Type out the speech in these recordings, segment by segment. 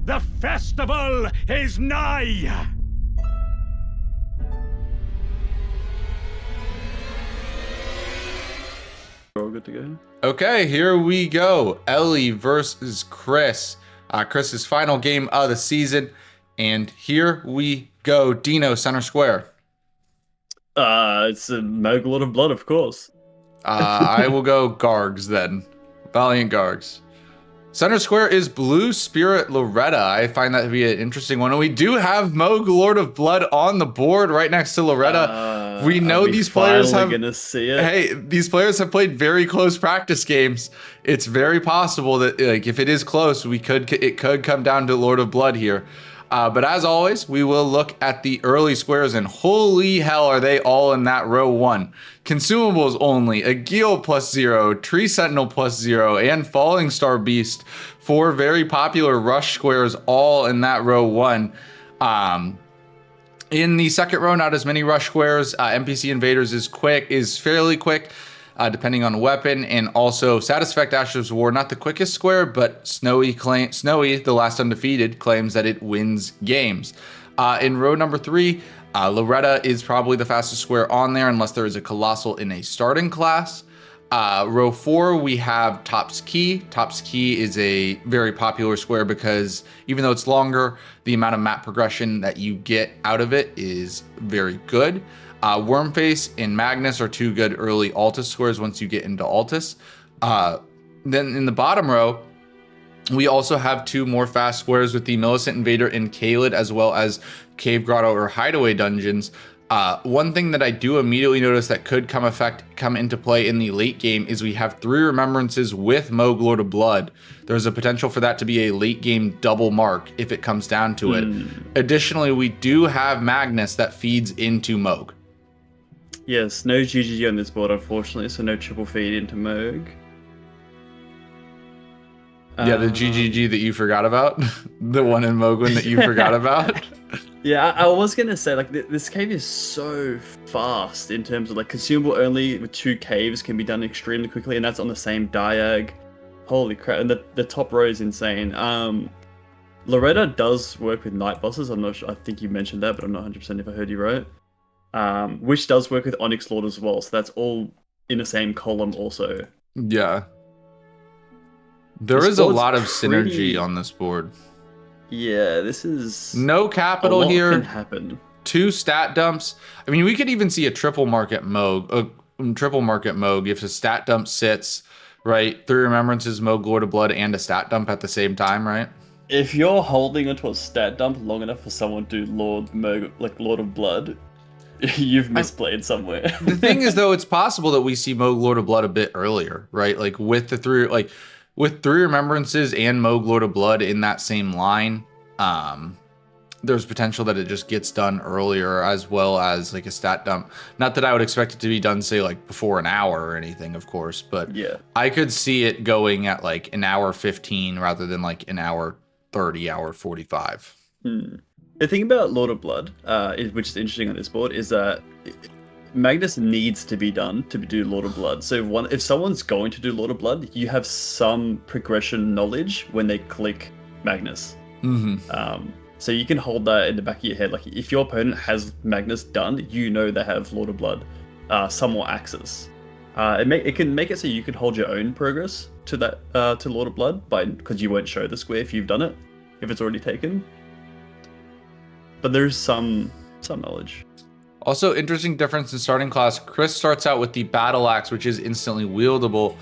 The festival is nigh! We're all good to go. Okay, here we go. Ellie versus Chris. Chris's final game of the season. And here we go. Dino, center square. It's a Moglord of Blood, of course. I will go Gargs then. Valiant Gargs. Center square is Blue Spirit Loretta. I find that to be an interesting one. And we do have Moog Lord of Blood on the board right next to Loretta. We know these players have. Gonna see it. Hey, these players have played very close practice games. It's very possible that, like, if it is close, it could come down to Lord of Blood here. But as always, we will look at the early squares, and holy hell, are they all in that row one. Consumables only, a Geel +0, Tree Sentinel +0, and Falling Star Beast. 4 very popular rush squares all in that row one. In the second row, not as many rush squares. NPC Invaders is fairly quick. Depending on weapon, and also Satisfact Ashes of War, not the quickest square, but Snowy, the last undefeated, claims that it wins games. In row number 3, Loretta is probably the fastest square on there, unless there is a Colossal in a starting class. Row 4, we have Top's Key. Top's Key is a very popular square because even though it's longer, the amount of map progression that you get out of it is very good. Wormface and Magnus are 2 good early Altus squares once you get into Altus. Then in the bottom row, we also have 2 more fast squares with the Millicent Invader and Kaled, as well as Cave Grotto or Hideaway Dungeons. One thing that I do immediately notice that could come into play in the late game is we have 3 Remembrances with Moog Lord of Blood. There's a potential for that to be a late game double mark if it comes down to it. Additionally, we do have Magnus that feeds into Moog. Yes, no GGG on this board, unfortunately, so no triple feed into Moog. Yeah, the GGG that you forgot about. The one in Mogwin that you forgot about. Yeah, I was going to say, like, this cave is so fast in terms of, like, consumable only with 2 caves can be done extremely quickly, and that's on the same diag. Holy crap, and the top row is insane. Loretta does work with night bosses. I'm not sure, I think you mentioned that, but I'm not 100% if I heard you right. Which does work with Onyx Lord as well, so that's all in the same column also. Yeah. There is a lot of synergy on this board. Yeah, this is... No capital here. Can happen. 2 stat dumps. I mean, we could even see a triple market Moog. If a stat dump sits, right? 3 Remembrances, Moog Lord of Blood, and a stat dump at the same time, right? If you're holding onto a stat dump long enough for someone to do Lord of Blood, you've misplayed somewhere. The thing is, though, it's possible that we see Moog Lord of Blood a bit earlier, right? Like with 3 Remembrances and Moog Lord of Blood in that same line, there's potential that it just gets done earlier, as well as like a stat dump. Not that I would expect it to be done, say, like before an hour or anything, of course, but yeah, I could see it going at like an hour 15 rather than like an hour 30, hour 45. The thing about Lord of Blood, which is interesting on this board, is that Magnus needs to be done to do Lord of Blood. So if someone's going to do Lord of Blood, you have some progression knowledge when they click Magnus. So you can hold that in the back of your head. Like if your opponent has Magnus done, you know they have Lord of Blood, some more access. It can make it so you can hold your own progress to that to Lord of Blood because you won't show the square if you've done it, if it's already taken. But there's some knowledge. Also, interesting difference in starting class. Chris starts out with the Battle Axe, which is instantly wieldable.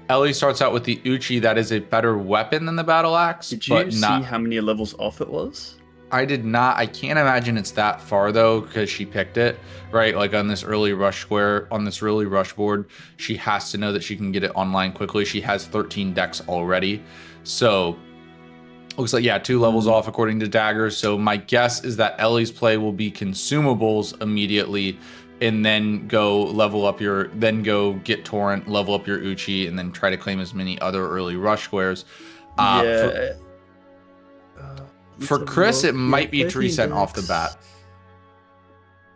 Ellie starts out with the Uchi, that is a better weapon than the Battle Axe. Did you see how many levels off it was? I did not. I can't imagine it's that far though, because she picked it, right? Like on this early rush square, on this early rush board, she has to know that she can get it online quickly. She has 13 decks already. So looks like, yeah, 2 levels off according to Daggers. So my guess is that Ellie's play will be consumables immediately, and then go get Torrent, level up your Uchi, and then try to claim as many other early rush squares. For Chris, it might be Tree Scent off the bat.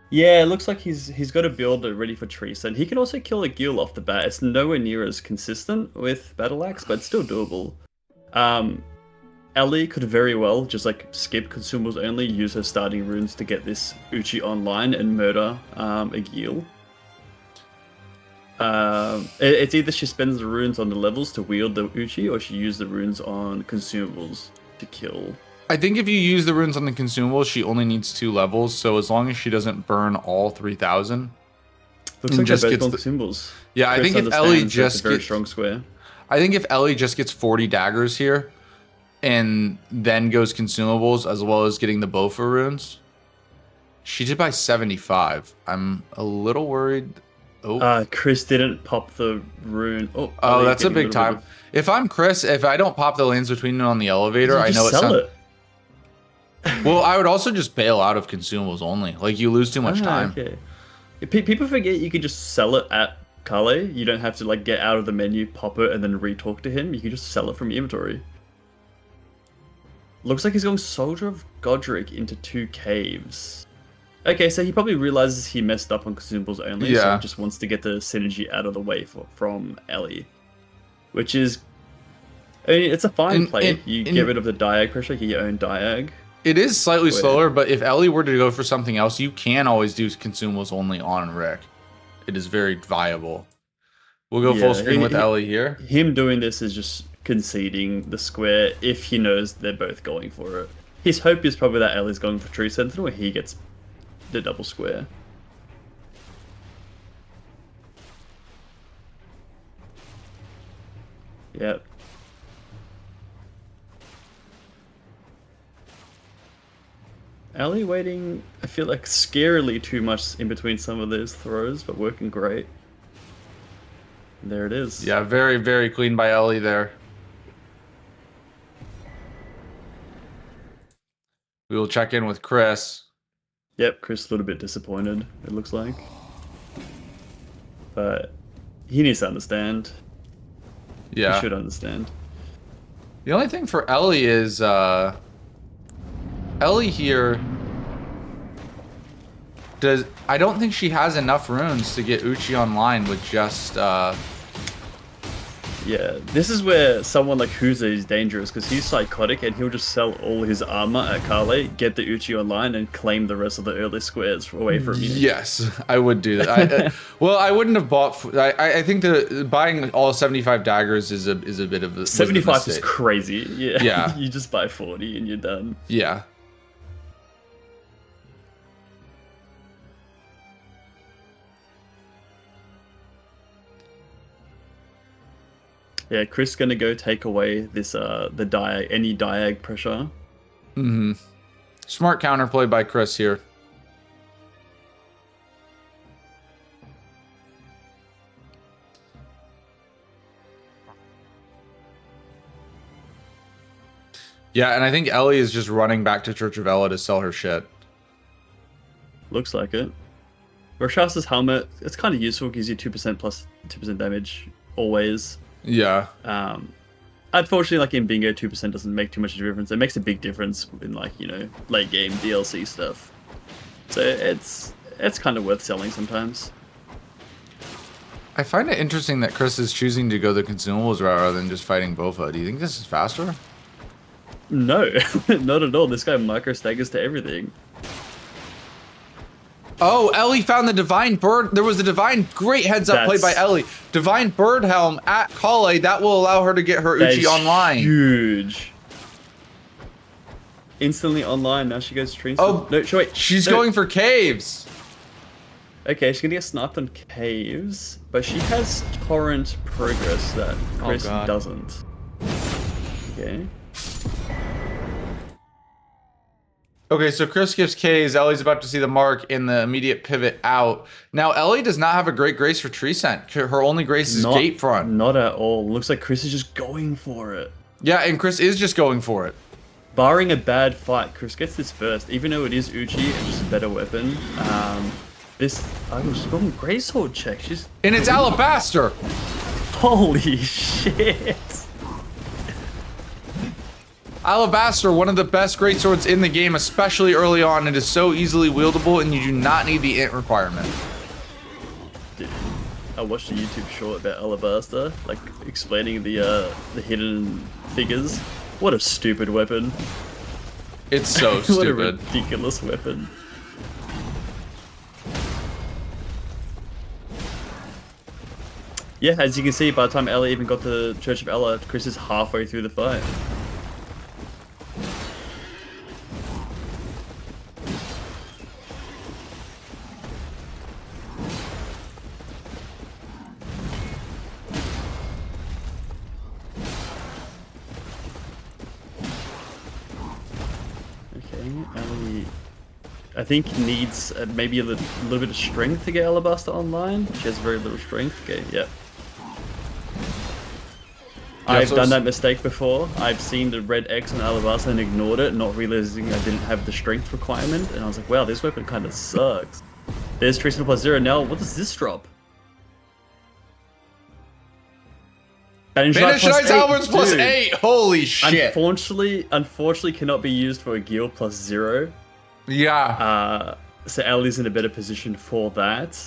Yeah, it looks like he's got a build ready for Tree Scent. He can also kill a Gil off the bat. It's nowhere near as consistent with Battle Axe, but it's still doable. Ellie could very well just like skip consumables only, use her starting runes to get this Uchi online and murder Agil. It's either she spends the runes on the levels to wield the Uchi, or she uses the runes on consumables to kill. I think if you use the runes on the consumables, she only needs 2 levels. So as long as she doesn't burn all 3,000, looks like just they're both gets on consumables. Yeah, I Chris think if Ellie understands just that's a very gets strong square. I think if Ellie just gets 40 daggers here, and then goes consumables as well as getting the Bofa runes, she did by 75. I'm a little worried. Oh, Chris didn't pop the rune. oh, that's a big time. If I'm Chris, if I don't pop the lands between on the elevator, I know sell it. Well, I would also just bail out of consumables only. Like, you lose too much time. Okay. People forget you can just sell it at Kale. You don't have to like get out of the menu, pop it, and then re-talk to him. You can just sell it from your inventory. Looks like he's going Soldier of Godric into 2 caves. Okay, so he probably realizes he messed up on consumables only, so he just wants to get the synergy out of the way from Ellie. Which is... I mean, it's a fine play. You get rid of the diag pressure, get your own diag. It is slightly slower, but if Ellie were to go for something else, you can always do consumables only on Rick. It is very viable. We'll go full screen with Ellie here. Him doing this is just conceding the square if he knows they're both going for it. His hope is probably that Ellie's going for True Sentinel and he gets the double square. Yep. Ellie waiting, I feel like, scarily too much in between some of those throws, but working great. And there it is. Yeah, very, very clean by Ellie there. We will check in with Chris. Yep, Chris a little bit disappointed, it looks like. But he needs to understand. Yeah. He should understand. The only thing for Ellie is, Ellie here I don't think she has enough runes to get Uchi online with just, Yeah, this is where someone like Huza is dangerous, because he's psychotic and he'll just sell all his armor at Kale, get the Uchi online, and claim the rest of the early squares away from you. Yes, I would do that. Well, I wouldn't have bought... I think buying all 75 daggers is a bit of a... 75 is crazy. Yeah. You just buy 40 and you're done. Yeah. Yeah, Chris gonna go take away this any diag pressure. Mm-hmm. Smart counterplay by Chris here. Yeah, and I think Ellie is just running back to Church of Ella to sell her shit. Looks like it. Roshasa's helmet, it's kind of useful, gives you 2% plus 2% damage always. Yeah. Unfortunately, like in Bingo, 2% doesn't make too much of a difference. It makes a big difference in, like, you know, late game DLC stuff. So it's kind of worth selling sometimes. I find it interesting that Chris is choosing to go the consumables route rather than just fighting Bofa. Do you think this is faster? No, not at all. This guy micro staggers to everything. Oh, Ellie found the Divine Bird. There was a Divine, great heads up play by Ellie. Divine Bird Helm at Kale. That will allow her to get her Uchi online. Huge. Instantly online. Now she goes trees. Oh, no, wait. She's going for caves. Okay, she's gonna get sniped on caves, but she has torrent progress that Chris doesn't. Okay. Okay, so Chris gives K's. Ellie's about to see the mark in the immediate pivot out. Now, Ellie does not have a great grace for tree scent. Her only grace is gate front. Not at all. Looks like Chris is just going for it. Yeah, and Chris is just going for it. Barring a bad fight, Chris gets this first. Even though it is Uchi, it's just a better weapon. I was going greatsword check. And it's Alabaster. Holy shit. Alabaster, one of the best greatswords in the game, especially early on. It is so easily wieldable, and you do not need the int requirement. Dude, I watched a YouTube short about Alabaster, like explaining the hidden figures. What a stupid weapon. It's so What a stupid. ridiculous weapon. Yeah, as you can see, by the time Ella even got to Church of Ella, Chris is halfway through the fight. Okay, Ellie, I think needs maybe a little bit of strength to get Alabaster online. She has very little strength. Okay, yeah. I've done that mistake before. I've seen the red X on Alabaster and ignored it, not realizing I didn't have the strength requirement. And I was like, wow, this weapon kind of sucks. There's Tristan +0. Now, what does this drop? Banish Knight's Halberds +8. Holy shit. Unfortunately cannot be used for a Gil +0. Yeah. So Ellie's in a better position for that.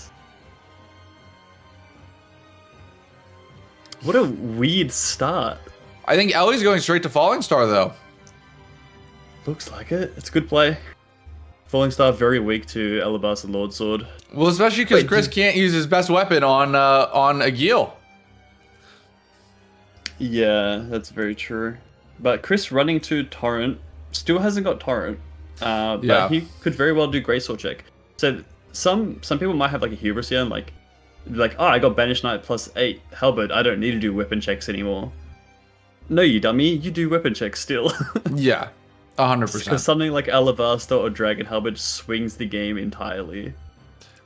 What a weird start. I think Ellie's going straight to Falling Star, though. Looks like it. It's a good play. Falling Star very weak to Alabaster Lordsword. Well, especially because Chris can't use his best weapon on Agil. Yeah, that's very true. But Chris running to Torrent still hasn't got Torrent. But he could very well do Greatsword check. So some people might have like a hubris here and like, oh, I got Banished Knight +8 Halberd. I don't need to do weapon checks anymore. No, you dummy. You do weapon checks still. Yeah, 100%. Because something like Alabaster or Dragon Halberd swings the game entirely.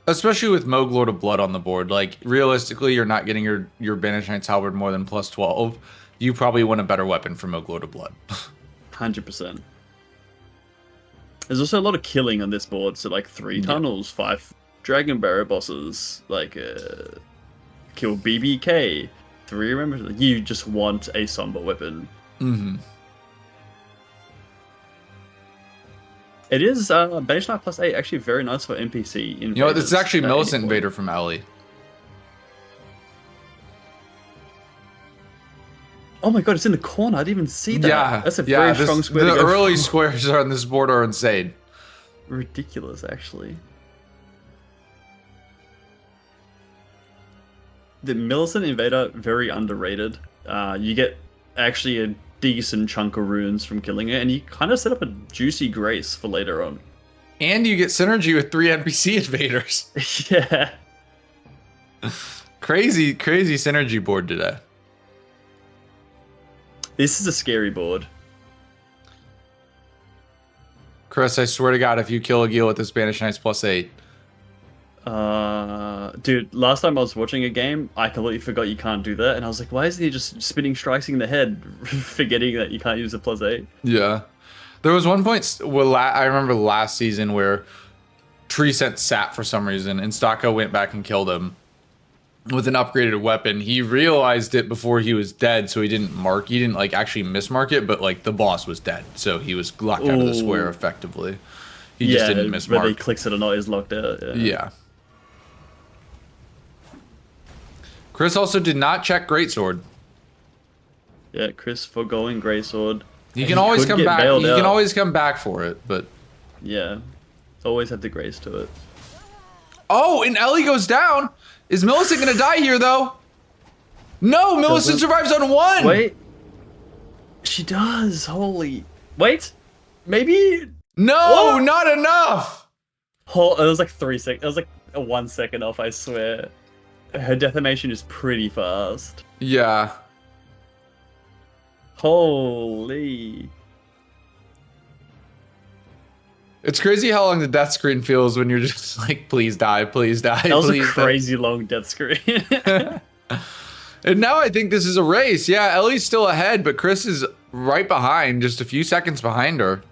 Especially with Moog Lord of Blood on the board. Like, realistically, you're not getting your Banished Knight's Halberd more than +12. You probably want a better weapon for Moog Lord of Blood. 100%. There's also a lot of killing on this board. So, like, 3 tunnels, 5 Dragon Barrow bosses, like, kill BBK, 3 remember. You just want a somber weapon. Mm-hmm. It is Banished Knight +8, actually very nice for NPC invaders. You know, this is actually Millicent Invader from Ellie. Oh my god, it's in the corner. I didn't even see that. Yeah, That's a very strong square. The early squares on this board are insane. Ridiculous, actually. The Millicent Invader, very underrated. You get actually a decent chunk of runes from killing it, and you kind of set up a juicy grace for later on. And you get synergy with 3 NPC invaders. Yeah. Crazy synergy board today. This is a scary board. Chris, I swear to God, if you kill a Gil with this Banished Knight's +8. Dude, last time I was watching a game, I completely forgot you can't do that, and I was like, why isn't he just spinning strikes in the head, forgetting that you can't use a +8? Yeah. There was one point where I remember last season where Tree sent Sat for some reason, and Stocko went back and killed him with an upgraded weapon. He realized it before he was dead, so he didn't like actually mismark it, but like the boss was dead, so he was locked out of the square effectively. He just didn't mismark. Whether he clicks it or not is locked out. Yeah. Chris also did not check Greatsword. Yeah, Chris foregoing Greatsword. He can always come back. He can always come back for it, but yeah, always have the grace to it. Oh, and Ellie goes down. Is Millicent gonna die here though? No, Millicent survives on 1. Wait, she does. Holy, wait, maybe. No, not enough. It was like 3 seconds. It was like a 1 second off. I swear. Her death animation is pretty fast. Yeah. Holy. It's crazy how long the death screen feels when you're just like, please die, please die. That was please a crazy long death screen. And now I think this is a race. Yeah, Ellie's still ahead, but Chris is right behind, just a few seconds behind her.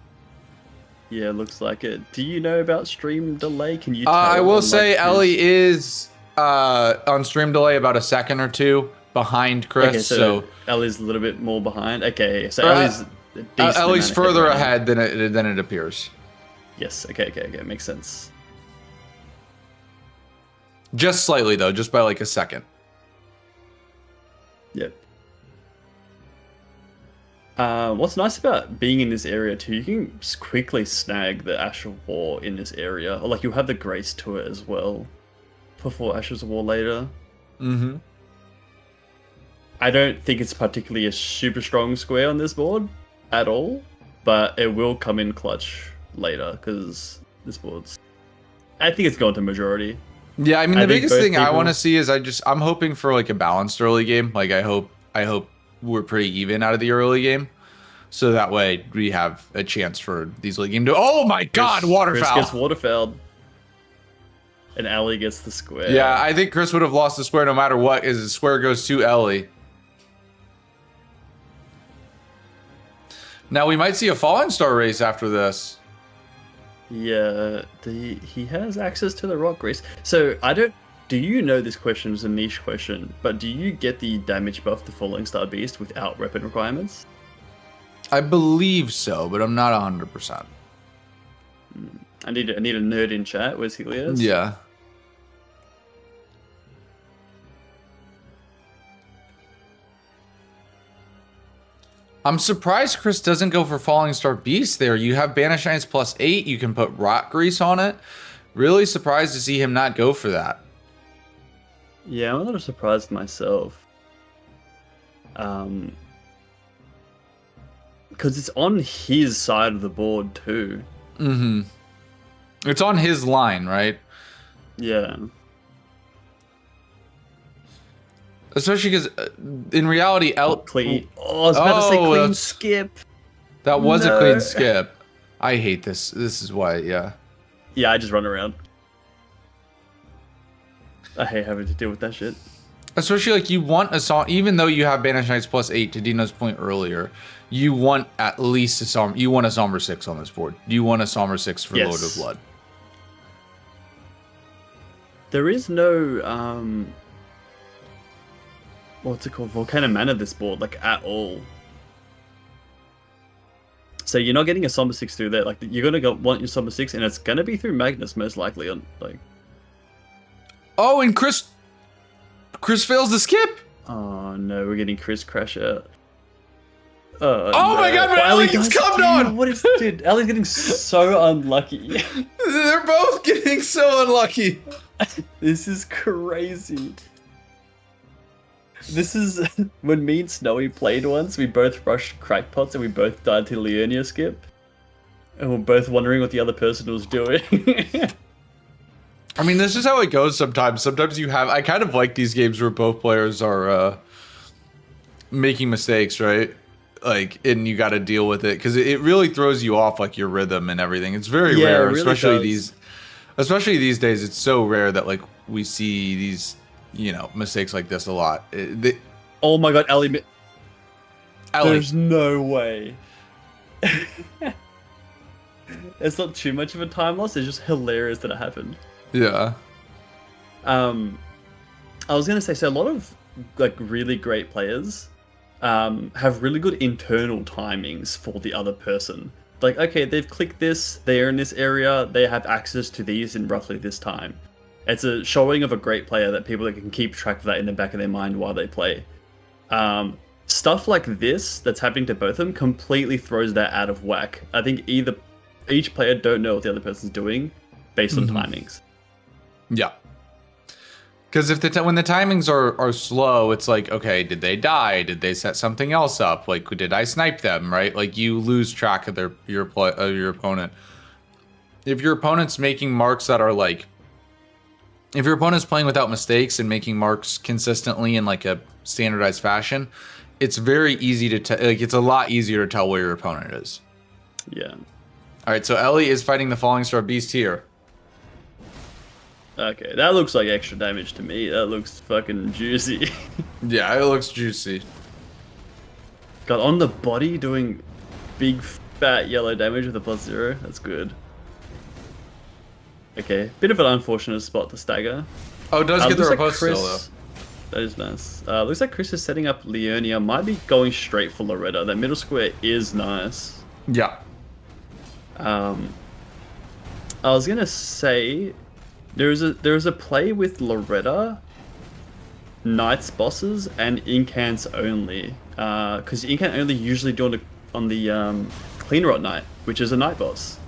Yeah, looks like it. Do you know about stream delay? Can you tell? I will say Ellie is on stream delay about a second or 2 behind Chris. Okay, so Ellie's a little bit more behind. Okay, so Ellie's further ahead than it appears. Yes. Okay. Makes sense. Just slightly though, just by like a second. Yep. What's nice about being in this area too, you can quickly snag the Ash of War in this area, or like you'll have the Grace to it as well before Ashes of War later. Mm-hmm. I don't think it's particularly a super strong square on this board at all, but it will come in clutch later because this board's. I think it's going to majority. Yeah, I mean the biggest thing I want to people- see is I'm hoping for like a balanced early game. Like I hope we're pretty even out of the early game, so that way we have a chance for these late game to. Oh my God, Chris waterfowl! gets waterfouled, and Ellie gets the square. Yeah, I think Chris would have lost the square no matter what, as the square goes to Ellie. Now we might see a Falling Star race after this. Yeah, he has access to the rock grace. So I don't. Do you know this question is a niche question? But do you get the damage buff to Falling Star Beast without weapon requirements? I believe so, but I'm not 100%. I need a nerd in chat. Where's Helios? Yeah. I'm surprised Chris doesn't go for Falling Star Beast there. You have Banish Giants +8. You can put Rock Grease on it. Really surprised to see him not go for that. Yeah, I'm a little surprised myself. Because it's on his side of the board too. Mm-hmm. It's on his line, right? Yeah. Especially because in reality, Clean. Oh, I was about to say clean that's- skip. that was a No. clean skip. I hate this. This is why, yeah. Yeah, I just run around. I hate having to deal with that shit. Especially like you want a song, even though you have Banish Knights +8 to Dino's point earlier, you want at least a Somber. You want a Somber 6 on this board. You want a Somber 6 for Yes. Lord of Blood. There is no what's it called? Volcano Mana this board, like at all. So you're not getting a Somber 6 through there. Like you're gonna want your Somber 6, and it's gonna be through Magnus most likely. On like. Oh, and Chris fails the skip. Oh no, we're getting Chris crash out. Oh my God, but Ellie gets cummed on! What is, dude? Ellie's getting so unlucky. They're both getting so unlucky. This is crazy. This is when me and Snowy played once. We both rushed crackpots and we both died to Leonia skip, and we're both wondering what the other person was doing. I mean, this is how it goes sometimes. Sometimes you have. I kind of like these games where both players are making mistakes, right? Like, and you got to deal with it because it really throws you off, like your rhythm and everything. It's very Yeah, rare, it really especially these days. It's so rare that like we see these, mistakes like this a lot. Oh my God, Ellie! Ellie, There's no way. It's not too much of a time loss. It's just hilarious that it happened. yeah, I was gonna say, so a lot of like really great players have really good internal timings for the other person. Like, okay, they've clicked this, they're in this area, they have access to these in roughly this time. It's a showing of a great player that people can keep track of that in the back of their mind while they play. Stuff like this that's happening to both of them completely throws that out of whack. I think each player don't know what the other person's doing based on timings. yeah. Because if when the timings are slow, it's like, okay, did they die? Did they set something else up? Like, did I snipe them? Right? Like, you lose track of your opponent. If your opponent's making marks that are like, if your opponent's playing without mistakes and making marks consistently in like a standardized fashion, it's very easy to tell. Like, it's a lot easier to tell where your opponent is. Yeah. All right, so Ellie is fighting the Falling Star Beast here. Okay, that looks like extra damage to me. That looks fucking juicy. Yeah, it looks juicy. Got on the body doing big fat yellow damage with a +0. That's good. Okay, bit of an unfortunate spot to stagger. Oh, it does get the Looks like riposte still, though. That is nice. Looks like Chris is setting up Leonia. Might be going straight for Loretta. That middle square is nice. Yeah. I was gonna say there's a play with Loretta, Knights bosses, and Incants only because you can only usually do on the Clean Rot Knight, which is a night boss.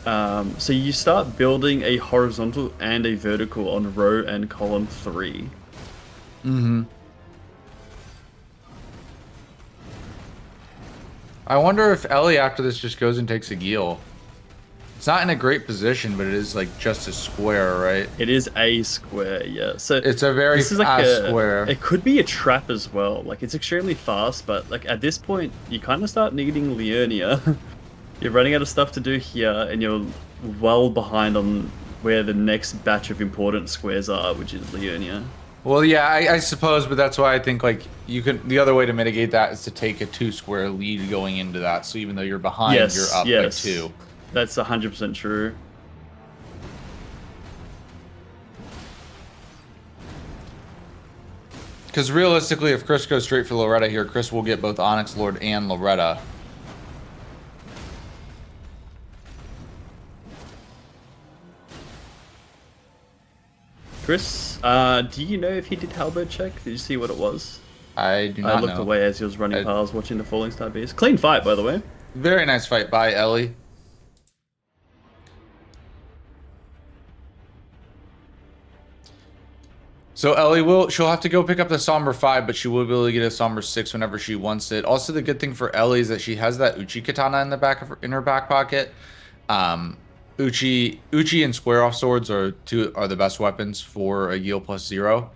So you start building a horizontal and a vertical on row and column 3. Mm-hmm. I wonder if Ellie after this just goes and takes a Geel. It's not in a great position, but it is like just a square, right? It is a square, yeah. So it's a very fast square. It could be a trap as well. Like it's extremely fast, but like at this point, you kind of start needing Liurnia. You're running out of stuff to do here, and you're well behind on where the next batch of important squares are, which is Liurnia. Well, yeah, I suppose, but that's why I think like you can. The other way to mitigate that is to take a 2-square lead going into that. So even though you're behind, you're up by 2. That's 100% true. Because realistically, if Chris goes straight for Loretta here, Chris will get both Onyx Lord and Loretta. Chris, do you know if he did Halberd check? Did you see what it was? I do not know. I looked away as he was running past, watching the Falling Star Beast. Clean fight, by the way. Very nice fight by Ellie. So Ellie she'll have to go pick up the Somber 5, but she will be able to get a Somber 6 whenever she wants it. Also, the good thing for Ellie is that she has that Uchi katana in the in her back pocket. Uchi and square off swords are the best weapons for a Geel +0.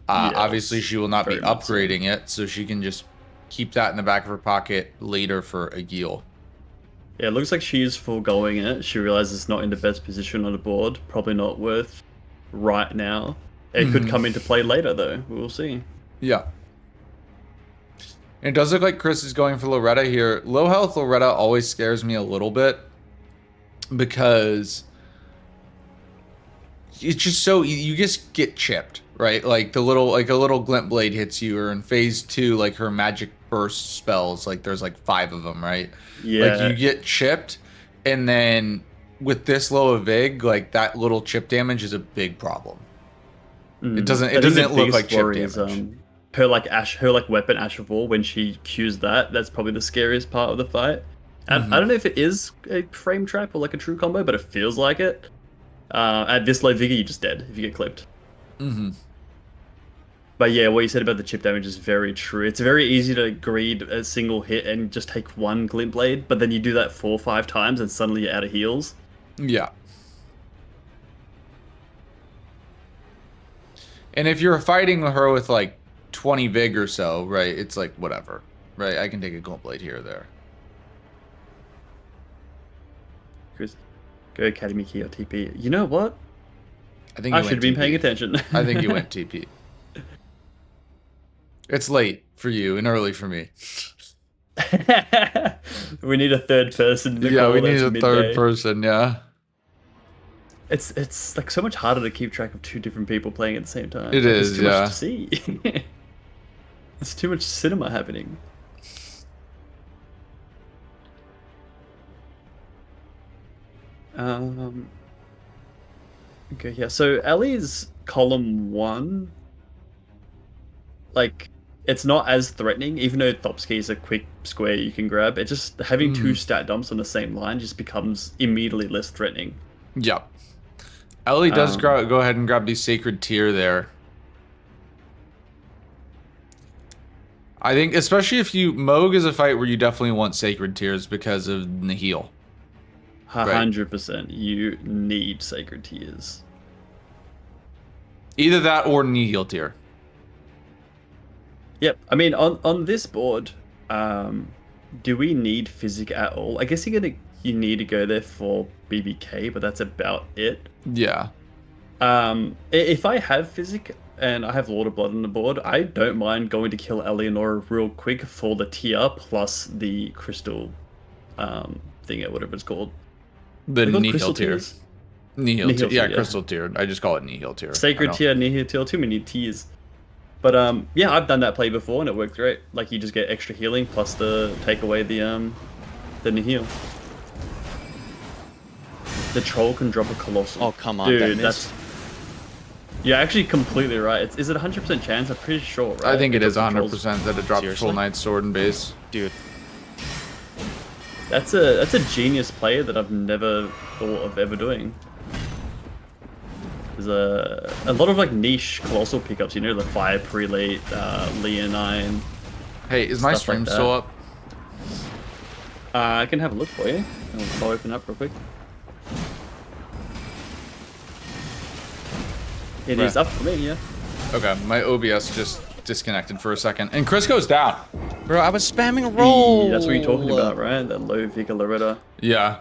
Yes, obviously, she will not be upgrading it, so she can just keep that in the back of her pocket later for a Geel. Yeah, it looks like she is foregoing it. She realizes it's not in the best position on the board. Probably not worth right now. It could come into play later, though. We'll see. Yeah. It does look like Chris is going for Loretta here. Low health Loretta always scares me a little bit because it's just so you just get chipped, right? Like a little glint blade hits you, or in phase 2, like her magic burst spells, like there's like 5 of them, right? Yeah. Like you get chipped, and then with this low of Vig, like that little chip damage is a big problem. It doesn't look like chip damage. Her weapon Ash of War, when she cues that's probably the scariest part of the fight. And I don't know if it is a frame trap or like a true combo, but it feels like it. At this low vigor, you're just dead if you get clipped. But yeah, what you said about the chip damage is very true. It's very easy to greed a single hit and just take one glint blade, but then you do that 4 or 5 times and suddenly you're out of heals. Yeah. And if you're fighting her with like 20 Vig or so, right, it's like whatever, right? I can take a glint blade here or there. Chris, go Academy Key or TP. You know what? I think I should have been paying attention. I think you went TP. It's late for you and early for me. We need a third person. Yeah, we need a third person, yeah. It's like so much harder to keep track of 2 different people playing at the same time. It is, too much to see. There's too much cinema happening. Okay, yeah. So Ellie's column 1, like, it's not as threatening, even though Thopsky is a quick square you can grab. It just having 2 stat dumps on the same line just becomes immediately less threatening. Yep. Ellie does go ahead and grab the Sacred Tear there. I think, especially if Moog is a fight where you definitely want Sacred Tears because of Nihil. 100%. You need Sacred Tears. Either that or Nihil Tear. Yep. I mean, on this board, do we need Physic at all? I guess you need to go there for BBK, but that's about it. Yeah. If I have Physic and I have Lord of Blood on the board, I don't mind going to kill Eleanor real quick for the tier plus the crystal thing, or whatever it's called. The Nihil Tier. Tier. Nihil Tier. Yeah, Crystal Tier. I just call it Nihil Tier. Sacred Tier, Nihil Tier. Too many tiers. But yeah, I've done that play before and it worked great. Like you just get extra healing plus take away the Nihil. The troll can drop a colossal. Oh come on, dude, that missed. You're actually completely right. Is it 100% chance? I'm pretty sure, right? I think it is drops controls. 100% that it drops Seriously? full Knight Sword and base. Dude, That's a genius play that I've never thought of ever doing. There's a lot of like niche colossal pickups, you know, the Fire Prelate, Leonine. Hey, is my Stuff stream like that. still up? I can have a look for you. I'll open up real quick. It is up for me, yeah. Okay, my OBS just disconnected for a second. And Chris goes down. bro, I was spamming roll. That's what you're talking about, right? That low Vika Loretta. Yeah.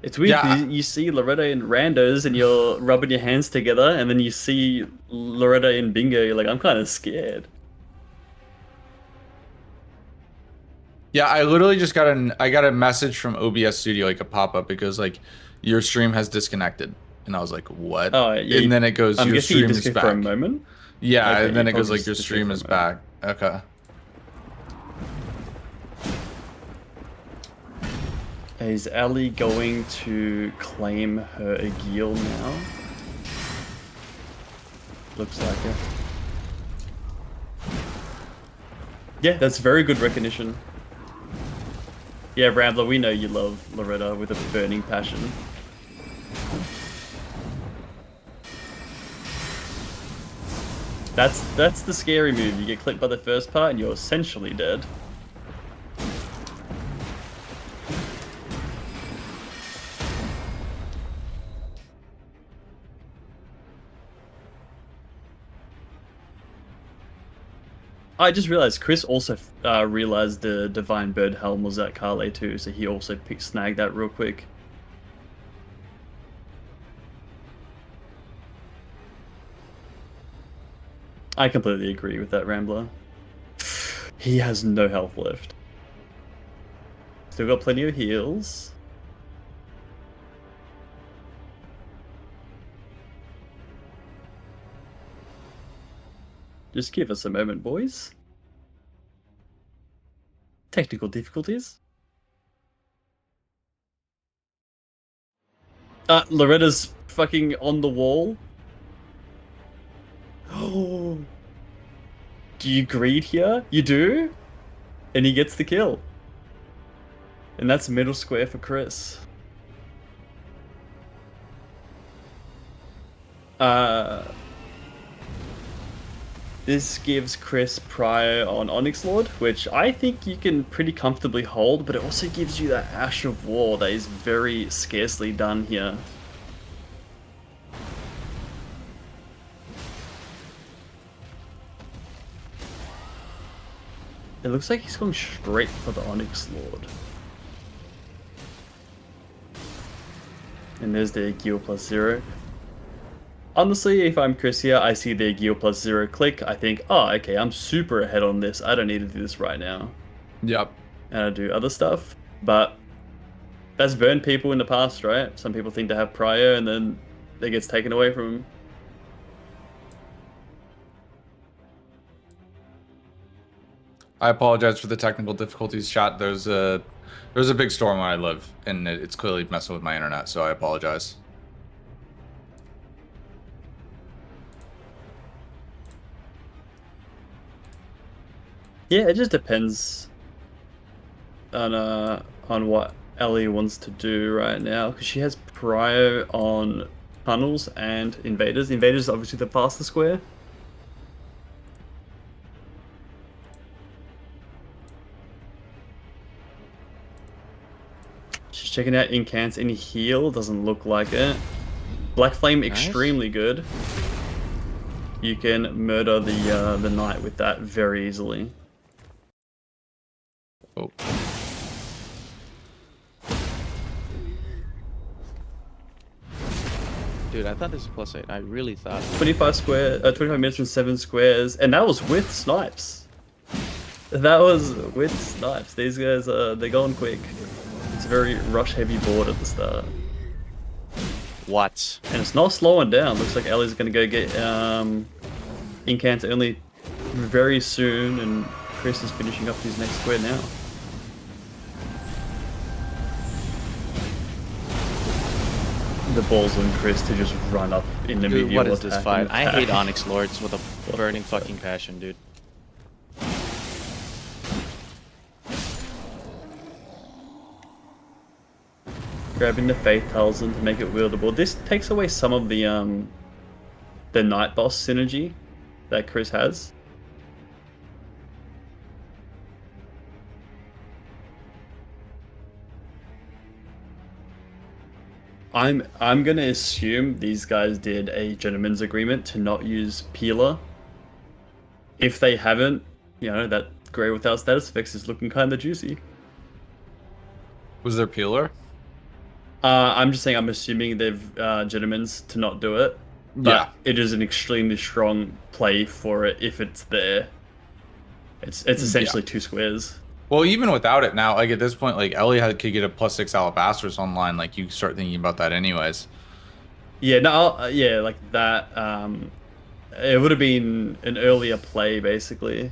It's weird. Yeah. You see Loretta in randos and you're rubbing your hands together, and then you see Loretta in bingo. You're like, I'm kind of scared. Yeah, I literally just got a message from OBS Studio, like a pop-up, because like your stream has disconnected. And I was like, what? Oh, yeah. And then it goes, I'm your guessing you stream is disconnected back. for a moment. Yeah, Okay, and then you it goes probably like, your just stream is disconnected back. Okay. Is Ellie going to claim her Aegil now? Looks like it. Yeah, that's very good recognition. Yeah, Rambler, we know you love Loretta with a burning passion. That's the scary move. You get clipped by the first part and you're essentially dead. I just realized Chris also realized the Divine Bird Helm was at Carle too, so he also snagged that real quick. I completely agree with that, Rambler. He has no health left. Still got plenty of heals. Just give us a moment, boys. Technical difficulties. Loretta's fucking on the wall. Oh. Do you greed here? You do? And he gets the kill. And that's middle square for Chris. This gives Chris Prior on Onyx Lord, which I think you can pretty comfortably hold, but it also gives you that Ash of War that is very scarcely done here. It looks like he's going straight for the Onyx Lord. And there's the Gil +0. Honestly, if I'm Chris here, I see the Gil +0 click, I think, oh, okay, I'm super ahead on this, I don't need to do this right now. Yep. And I do other stuff, but that's burned people in the past, right? Some people think they have prior, and then it gets taken away from them. I apologize for the technical difficulties, chat. There's a big storm where I live, and it's clearly messing with my internet, so I apologize. Yeah, it just depends on what Ellie wants to do right now, because she has prior on tunnels and invaders. Invaders is obviously the fastest square. She's checking out incants. Any heal? Doesn't look like it. Black Flame, extremely good. You can murder the knight with that very easily. Oh. Dude, I thought this was +8. I really thought. 25 minutes and 7 squares, and that was with snipes. That was with snipes. These guys they're going quick. It's a very rush heavy board at the start. What? And it's not slowing down. Looks like Ellie's gonna go get incants only very soon, and Chris is finishing up his next square now. the balls on Chris to just run up in the Dude, medial what is this attack fight? and I attack. hate Onyx Lords with a burning fucking passion, dude. Grabbing the Faith Talisman to make it wieldable. This takes away some of the Night Boss synergy that Chris has. I'm gonna assume these guys did a gentleman's agreement to not use Peeler. If they haven't, you know, that Grey without status effects is looking kind of juicy. Was there peeler? I'm just saying, I'm assuming they've gentlemen's to not do it. But Yeah. it is an extremely strong play for it if it's there. It's essentially 2 squares. Well, even without it now, like at this point, like Ellie could get a +6 Alabasters online. Like you start thinking about that anyways. Yeah, no, yeah, like that. It would have been an earlier play, basically.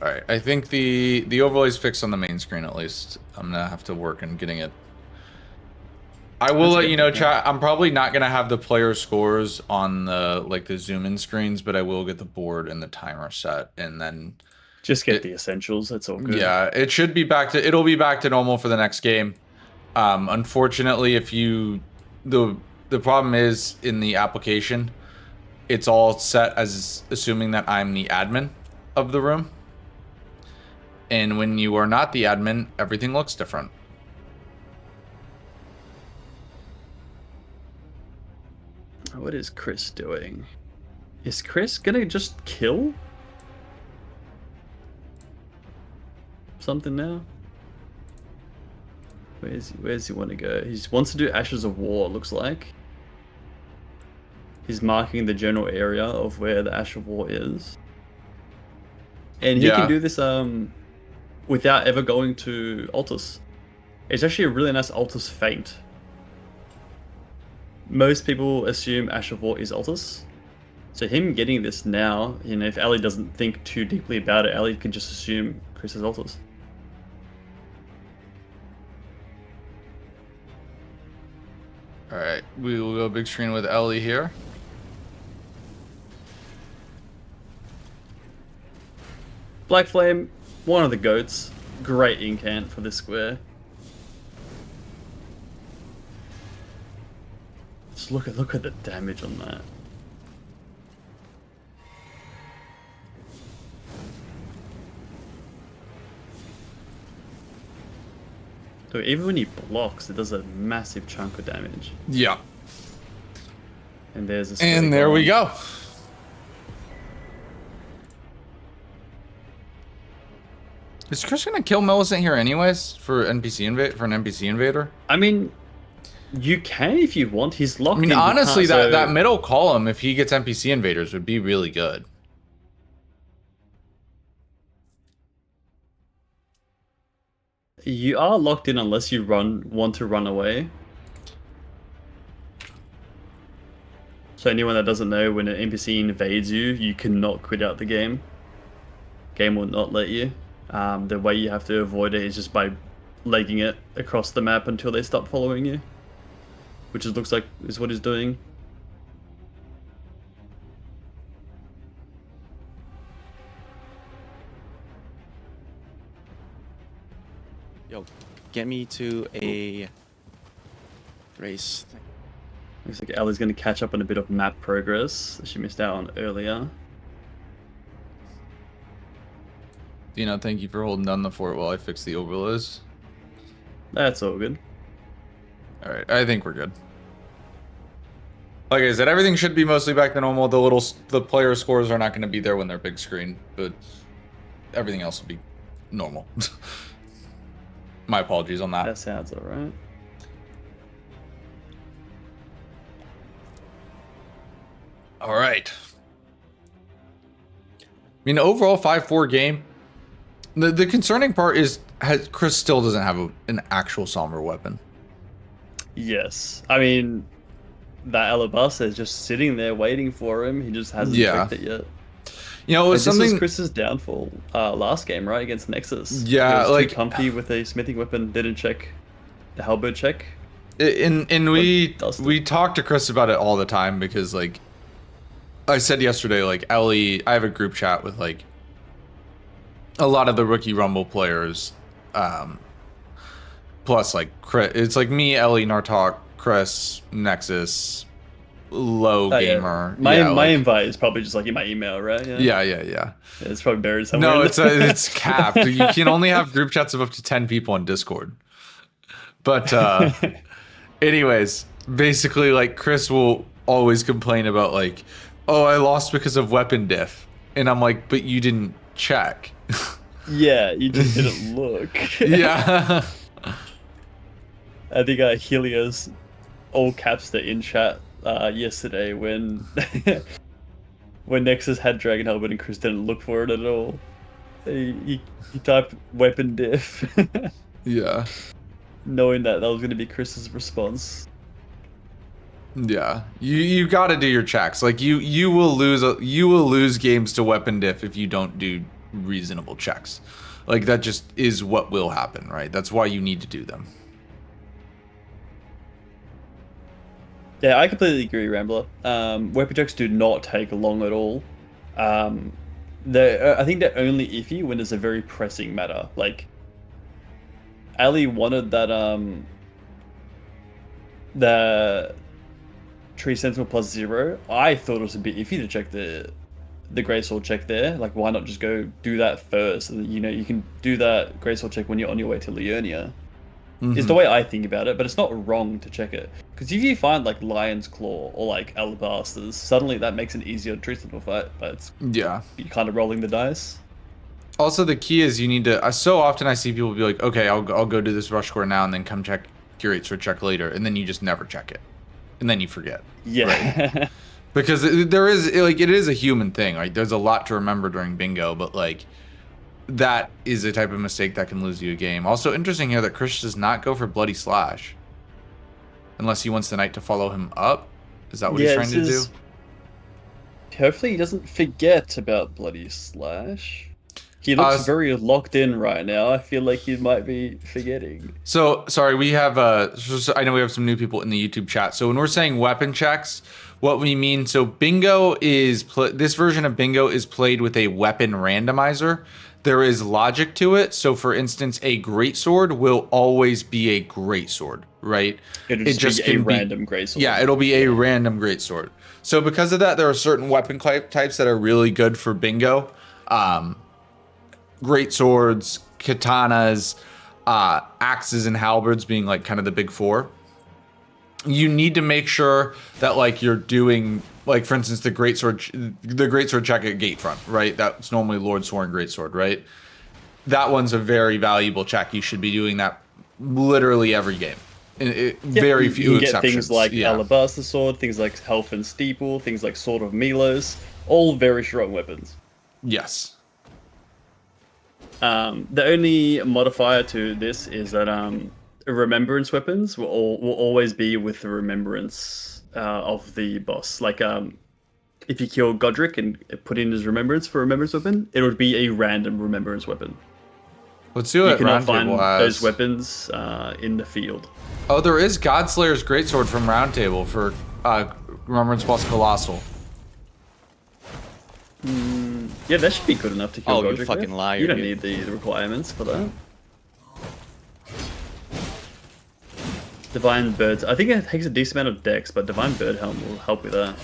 All right, I think the overlay's fixed on the main screen at least. I'm gonna have to work on getting it. I will let you know, chat. I'm probably not gonna have the player scores on the zoom in screens, but I will get the board and the timer set, and then Just get the essentials. That's all good. yeah, it'll be back to normal for the next game. Unfortunately, if you the problem is in the application, it's all set as assuming that I'm the admin of the room. And when you are not the admin, everything looks different. What is Chris doing? Is Chris gonna just kill something now? Where's he want to go? He wants to do Ashes of War, it looks like. He's marking the general area of where the Ash of War is. And he can do this without ever going to Altus. It's actually a really nice Altus feint. Most people assume Ash of War is Altus. So him getting this now, you know, if Ali doesn't think too deeply about it, Ali can just assume Chris is Altus. Alright, we will go big screen with Ellie here. Black Flame, one of the goats. Great incant for this square. Just look at the damage on that. So even when he blocks, it does a massive chunk of damage. Yeah. And there's a And there we go. Is Chris gonna kill Millicent here anyways for an NPC invader? I mean, you can if you want. He's locked I mean, in. honestly, So that middle column, if he gets NPC invaders, would be really good. you are locked in unless you want to run away. So anyone that doesn't know, when an NPC invades you, you cannot quit out the game. Game will not let you. The way you have to avoid it is just by legging it across the map until they stop following you. Which it looks like is what he's doing. Yo, get me to a race thing. Looks like Ellie's going to catch up on a bit of map progress that she missed out on earlier. Dino, thank you for holding down the fort while I fix the overlays. That's all good. Alright, I think we're good. Like I said, everything should be mostly back to normal. The player scores are not going to be there when they're big screen, but everything else will be normal. My apologies on that. That sounds alright. All right. I mean, overall 5-4 game. The concerning part is Chris still doesn't have an actual somber weapon. Yes. I mean, that Alabasta is just sitting there waiting for him. He just hasn't picked it yet. You know, it was This was something. Chris's downfall last game, right, against Nexus. Yeah, he was like- too comfy with a smithing weapon. Didn't check the halberd check. And we Dusted. we talk to Chris about it all the time because like I said yesterday, like Ellie, I have a group chat with like a lot of the rookie Rumble players, plus like Chris. It's like me, Ellie, Nartok, Chris, Nexus, Low Oh, yeah. Gamer. My yeah, like- invite is probably just like in my email, right? yeah. It's probably buried somewhere. No, in it's there. it's capped. You can only have group chats of up to 10 people on Discord. But anyways, basically like Chris will always complain about like, oh, I lost because of weapon diff. And I'm like, but you didn't check. Yeah, you just didn't look. Yeah. I think Helios all caps the in chat yesterday when when Nexus had Dragon Helmet and Chris didn't look for it at all. He typed weapon diff, Yeah. knowing that was going to be Chris's response. Yeah. You got to do your checks. Like you will lose games to weapon diff if you don't do reasonable checks. Like that just is what will happen, right? That's why you need to do them. Yeah, I completely agree, Rambler. Weapon checks do not take long at all. I think they're only iffy when it's a very pressing matter. Like, Ali wanted that the Tree Sentinel +0. I thought it was a bit iffy to check the Greatsword check there. Like, why not just go do that first? And, you can do that Greatsword check when you're on your way to Liurnia. Is the way I think about it, but it's not wrong to check it. Because if you find like Lion's Claw or like Alabasters, suddenly that makes an easier Tree Sentinel fight, but it's Yeah. you're kind of rolling the dice. Also, the key is you need to. So often I see people be like, "Okay, I'll go do this rush score now, and then come check Curates or check later," and then you just never check it, and then you forget. Yeah. Because there is like it is a human thing. Like there's a lot to remember during bingo, but like that is a type of mistake that can lose you a game. Also interesting here that Chris does not go for Bloody Slash, unless he wants the knight to follow him up. Is that what he's trying to do? Hopefully he doesn't forget about Bloody Slash. He looks very locked in right now. I feel like he might be forgetting. So sorry, we have I know we have some new people in the YouTube chat. So when we're saying weapon checks, what we mean, so bingo is this version of bingo is played with a weapon randomizer. There is logic to it. So for instance, a greatsword will always be a greatsword, right? It'll just be a random greatsword. Yeah, it'll be a random greatsword. So because of that, there are certain weapon types that are really good for bingo. Great swords, katanas, axes, and halberds being like kind of the big four. You need to make sure that like you're doing like, for instance, the greatsword check at gatefront, right? That's normally Lord Sworn greatsword, right? That one's a very valuable check. You should be doing that literally every game. Very few you get exceptions. things like Alabaster Sword, things like Health and Steeple, things like Sword of Milos, all very strong weapons. Yes. The only modifier to this is that remembrance weapons will always be with the remembrance of the boss. Like if you kill Godric and put in his remembrance for remembrance weapon, it would be a random remembrance weapon. Let's see what you cannot find Roundtable has. those weapons in the field. Oh, there is Godslayer's greatsword from Roundtable for Remembrance plus Colossal. Yeah, that should be good enough to kill Oh, you Godric fucking with. liar, You don't dude. need the requirements for that. Divine Birds. I think it takes a decent amount of dex, but Divine Bird Helm will help with that.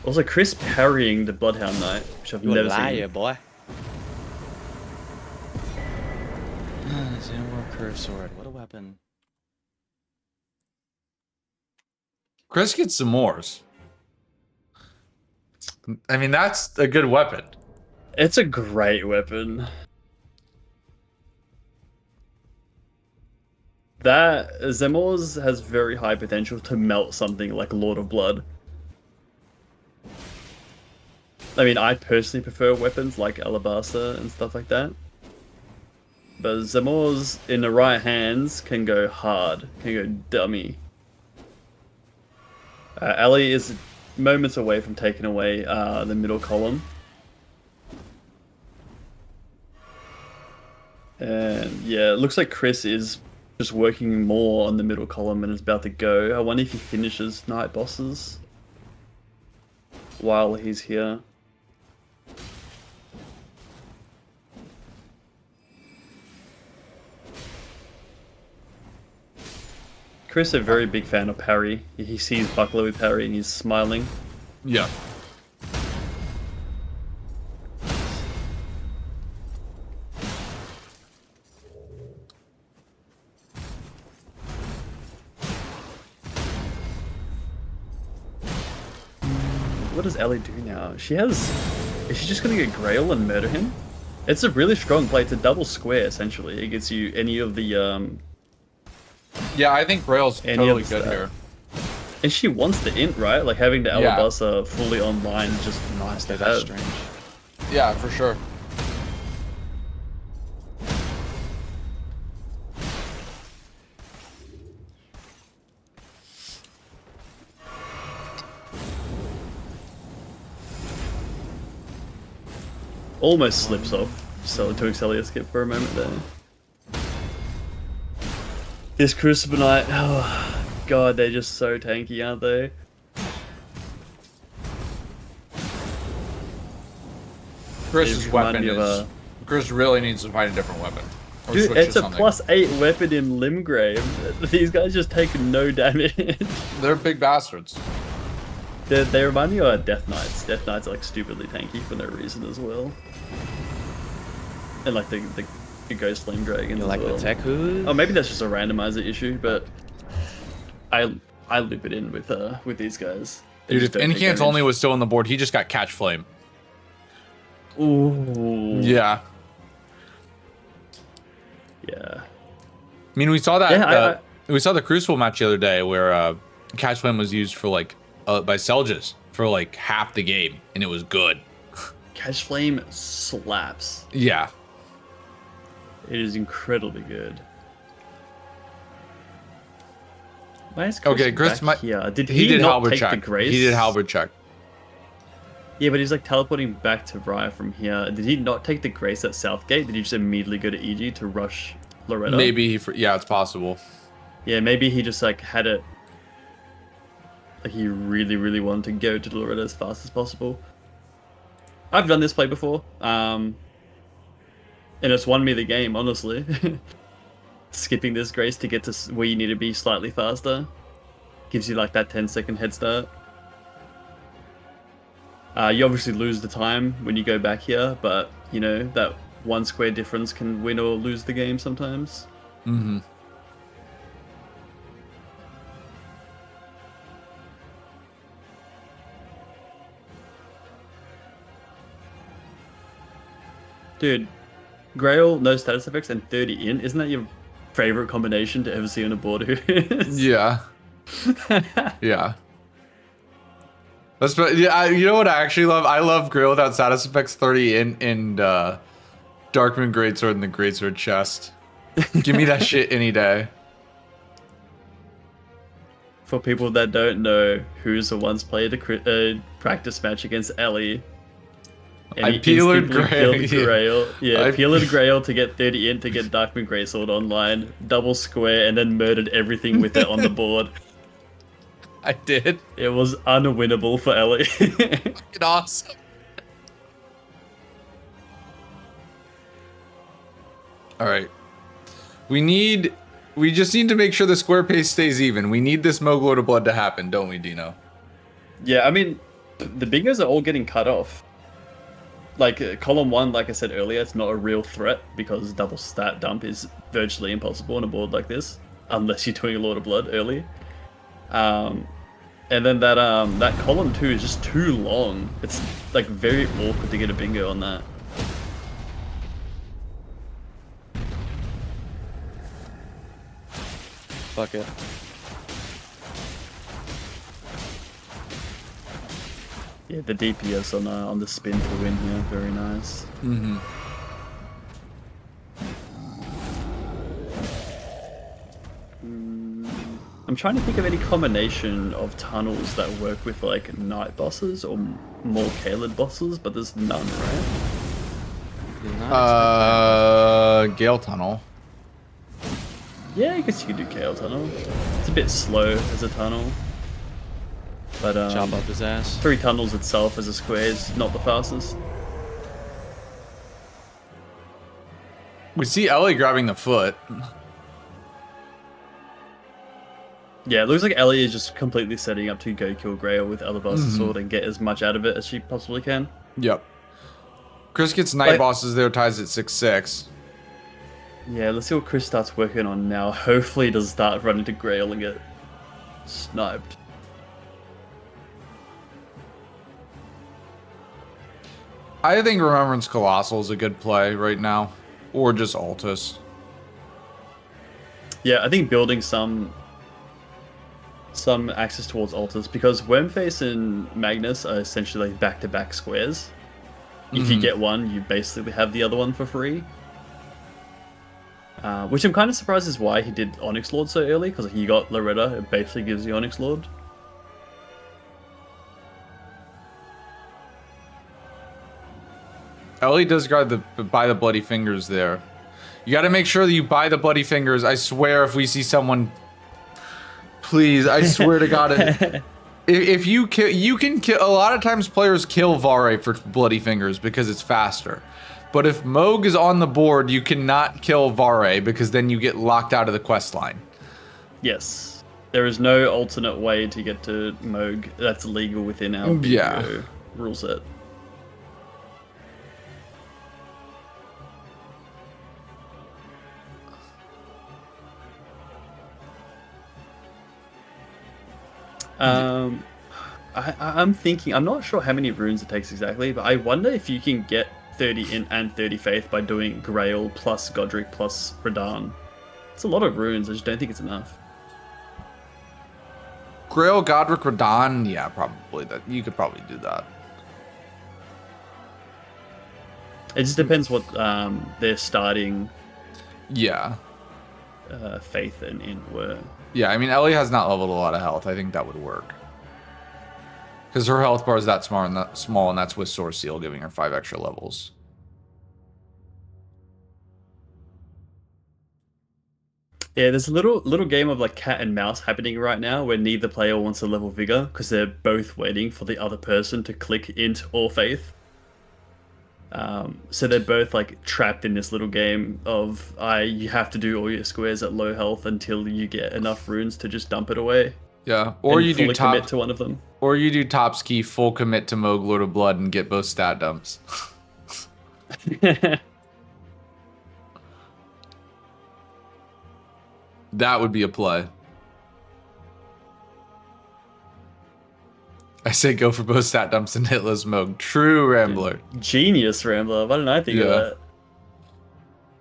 Also, Chris parrying the Bloodhound Knight, which I've You a never liar, seen. boy. Xenomorph Curve Sword. What a weapon. Chris gets some mores. I mean, that's a good weapon. It's a great weapon. That Zemors has very high potential to melt something like Lord of Blood. I mean, I personally prefer weapons like Alabaster and stuff like that. But Zemors in the right hands can go hard, can go dummy. Ali is moments away from taking away the middle column. And yeah, it looks like Chris is just working more on the middle column and is about to go. I wonder if he finishes night bosses while he's here. Chris, a very big fan of parry. He sees Buckler with parry and he's smiling. Yeah. What does Ellie do now? She has... Is she just gonna get Grail and murder him? It's a really strong play. It's a double square, essentially. It gets you any of the, Yeah, I think Grail's Any totally of good that. here. And she wants the int, right? Like, having the Yeah. Alabasta fully online is just nice to Dude, that's have. strange. Yeah, for sure. Almost slips off. So to Excelia skip for a moment there. This Crucible Knight, oh god, they're just so tanky, aren't they? Chris's They remind weapon me of is... Chris really needs to find a different weapon. Or Dude, switch it's to a something. +8 weapon in Limgrave. These guys just take no damage. They're big bastards. They remind me of Death Knights. Death Knights are like stupidly tanky for no reason as well. And like the Ghost Flame Dragon You as like well. the Teku? Oh, maybe that's just a randomizer issue, but I loop it in with these guys. They Dude, just if don't take Incant damage. only was still on the board, he just got Catch Flame. Ooh. Yeah. Yeah. I mean, we saw that. Yeah, we saw the Crucible match the other day where Catch Flame was used for like by Seljas for like half the game, and it was good. Catch Flame slaps. Yeah. It is incredibly good. Why is Chris Okay, Chris back here? Did he he did not halberd take check. the Grace? He did halberd check. Yeah, but he's like teleporting back to Raya from here. Did he not take the Grace at Southgate? Did he just immediately go to EG to rush Loretta? Maybe yeah, it's possible. Yeah, maybe he just like had it. Like he really, really wanted to go to Loretta as fast as possible. I've done this play before, and it's won me the game, honestly. Skipping this Grace to get to where you need to be slightly faster gives you like that 10-second head start. You obviously lose the time when you go back here, but you know that one square difference can win or lose the game sometimes. Mm-hmm. Dude, Grail, no status effects, and 30 in. Isn't that your favorite combination to ever see on a board? Yeah. Yeah. Yeah, you know what I actually love? I love Grail without status effects 30 in Darkmoon Greatsword and the Greatsword chest. Give me that shit any day. For people that don't know, who's the once played a practice match against Ellie. And I he peeled instantly Grail. peeled Grail. Yeah, I peeled Grail to get 30 in to get Darkmoon Greatsword online, double square, and then murdered everything with it on the board. I did. It was unwinnable for Ellie. Fucking awesome. All right. We just need to make sure the square pace stays even. We need this Moglord of Blood to happen, don't we, Dino? Yeah, I mean, the bingos are all getting cut off. Like, column 1, like I said earlier, it's not a real threat because double stat dump is virtually impossible on a board like this, unless you're doing a Lord of Blood early. And then that column 2 is just too long. It's like very awkward to get a bingo on that. Fuck it. Yeah, the DPS on the spin to win here, very nice. Mm-hmm. I'm I'm trying to think of any combination of tunnels that work with like night bosses or more Caelid bosses, but there's none, right? Did not expect Gale Tunnel. Yeah, I guess you could do Gale Tunnel. It's a bit slow as a tunnel. But that. Chop up his ass. 3 tunnels itself as a square is not the fastest. We see Ellie grabbing the foot. Yeah, it looks like Ellie is just completely setting up to go kill Grail with Alabaster Sword and get as much out of it as she possibly can. Yep. Chris gets night But- bosses there, ties at 6-6. Yeah, let's see what Chris starts working on now. Hopefully he doesn't start running to Grail and get sniped. I think Remembrance Colossal is a good play right now. Or just Altus. Yeah, I think building some access towards altars, because Wormface and Magnus are essentially like back-to-back squares. If you get one, you basically have the other one for free. Which I'm kind of surprised is why he did Onyx Lord so early, because he got Loretta, it basically gives you Onyx Lord. Ellie does guard buy the Bloody Fingers there. You got to make sure that you buy the Bloody Fingers. I swear if we see someone... Please, I swear to God. If you kill... You can kill... A lot of times players kill Vare for Bloody Fingers because it's faster. But if Moog is on the board, you cannot kill Vare because then you get locked out of the quest line. Yes. There is no alternate way to get to Moog that's legal within our BGO rule set. I'm thinking, I'm not sure how many runes it takes exactly, but I wonder if you can get 30 in and 30 faith by doing Grail plus Godric plus Radahn. It's a lot of runes, I just don't think it's enough. Grail, Godric, Radahn, yeah, probably. That you could probably do that. It just depends what their starting faith in were. Yeah, I mean, Ellie has not leveled a lot of health. I think that would work. Because her health bar is that small, and that's with Source Seal, giving her 5 extra levels. Yeah, there's a little game of like cat and mouse happening right now where neither player wants to level Vigor because they're both waiting for the other person to click int or faith. So they're both like trapped in this little game of you have to do all your squares at low health until you get enough runes to just dump it away. Yeah, or you do commit to one of them. Or you do top ski, full commit to Moog, Lord of Blood, and get both stat dumps. That would be a play. I say go for both stat dumps and hitless Moog. True Rambler. Genius Rambler. Why didn't I think of that?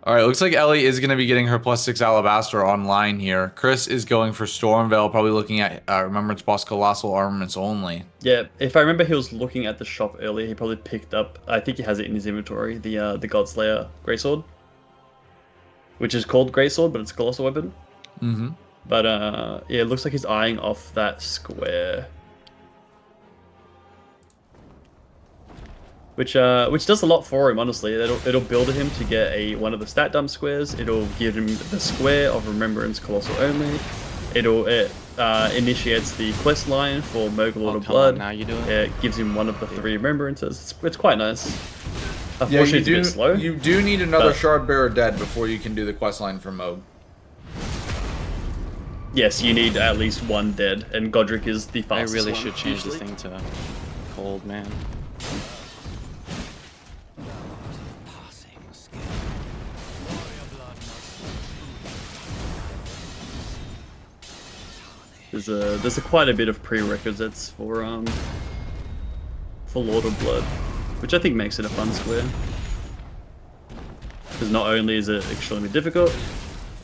All right, looks like Ellie is going to be getting her +6 Alabaster online here. Chris is going for Stormveil, probably looking at Remembrance Boss Colossal Armaments only. Yeah, if I remember, he was looking at the shop earlier. He probably picked up, I think he has it in his inventory, the Godslayer Greysword. Which is called Greysword, but it's a Colossal Weapon. Mm-hmm. But yeah, it looks like he's eyeing off that square. Which does a lot for him, honestly. It'll build him to get one of the stat dump squares. It'll give him the square of Remembrance Colossal only. It initiates the quest line for Moog Lord of Blood. Now you do it. It gives him one of the 3 remembrances. It's quite nice. Yeah, Unfortunately, it's a bit slow. You do need another Shard Bearer dead before you can do the quest line for Moog. Yes, you need at least 1 dead, and Godric is the I fastest really one, should change usually. this thing to cold, man. There's quite a bit of prerequisites for Lord of Blood, which I think makes it a fun square. Because not only is it extremely difficult,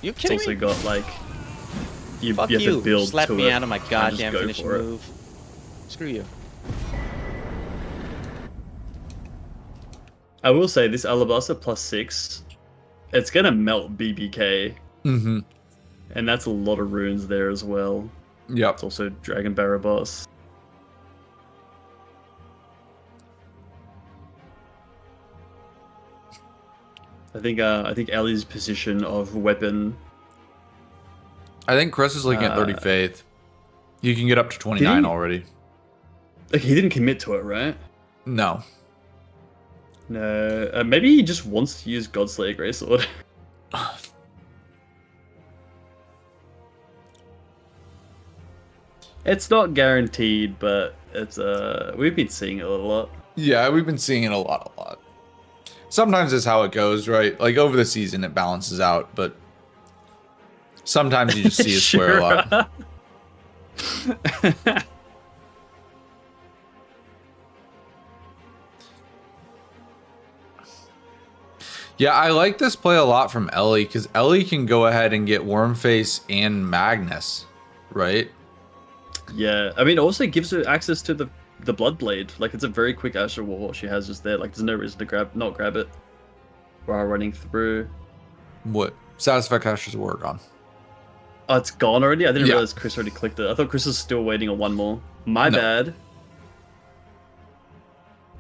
You it's kidding also me? got like you Fuck have you! to build Slap to me it out of my and just goddamn go finishing for it. move. Screw you. I will say this Alabaster +6, it's gonna melt BBK, Mm-hmm. and that's a lot of runes there as well. Yep. It's also Dragon Barrow boss. I think Ellie's position of weapon. I think Chris is looking at 30 faith. You can get up to 29 already. Like, he didn't commit to it, right? No. No. Maybe he just wants to use Godslayer Greysword. It's not guaranteed, but it's we've been seeing it a lot. Yeah, we've been seeing it a lot. Sometimes it's how it goes, right? Like over the season it balances out, but sometimes you just see a square a lot. Yeah, I like this play a lot from Ellie, because Ellie can go ahead and get Wormface and Magnus, right? Yeah, I mean, it also gives her access to the Bloodblade. Like, it's a very quick Astral War she has just there. Like, there's no reason to not grab it while running through. What? Satisfy Ashes of War gone. Oh, it's gone already? I didn't realize Chris already clicked it. I thought Chris was still waiting on one more. My bad.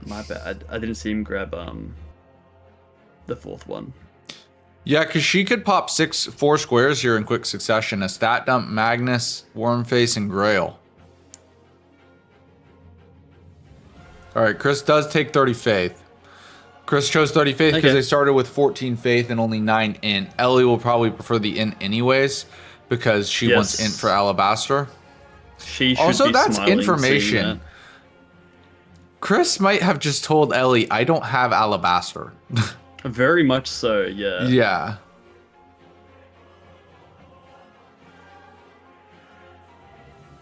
My bad. I didn't see him grab the fourth one. Yeah, because she could pop 4 squares here in quick succession. A Stat Dump, Magnus, Wormface, and Grail. Alright, Chris does take 30 faith. Chris chose 30 faith because they started with 14 faith and only 9 int. Ellie will probably prefer the int anyways because she wants int for Alabaster. She should also, be that's smiling information. That. Chris might have just told Ellie, I don't have Alabaster. Very much so, yeah. Yeah.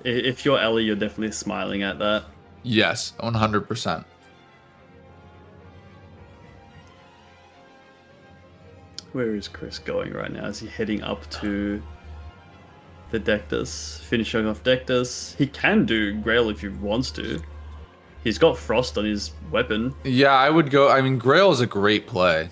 If you're Ellie, you're definitely smiling at that. Yes, 100%. Where is Chris going right now? Is he heading up to the Dectus? Finishing off Dectus? He can do Grail if he wants to. He's got Frost on his weapon. Yeah, I would go. I mean, Grail is a great play.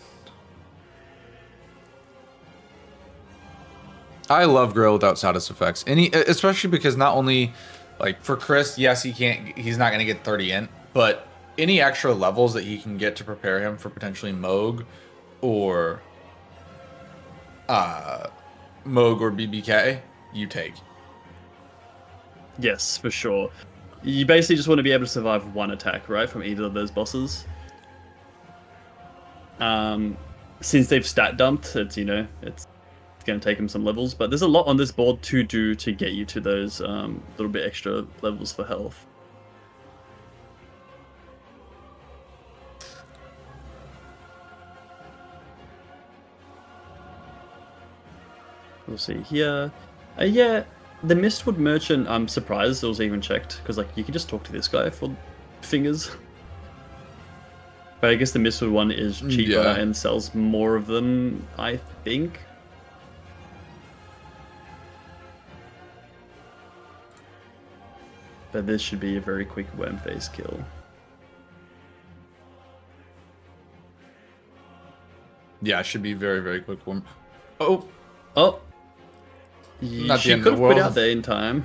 I love Grail without status effects. Especially because not only, like, for Chris, yes, he's not going to get 30 int, but any extra levels that he can get to prepare him for potentially Moog or BBK, you take. Yes, for sure. You basically just want to be able to survive one attack, right, from either of those bosses. Since they've stat dumped, it's going to take him some levels, but there's a lot on this board to do to get you to those little bit extra levels for health. We'll see here. Yeah, the Mistwood Merchant, I'm surprised it was even checked, because like you can just talk to this guy for fingers. But I guess the Mistwood one is cheaper and sells more of them, I think. But this should be a very quick Wormface kill. Yeah, it should be very, very quick. Oh! Not she the end could of have the put world. out there in time.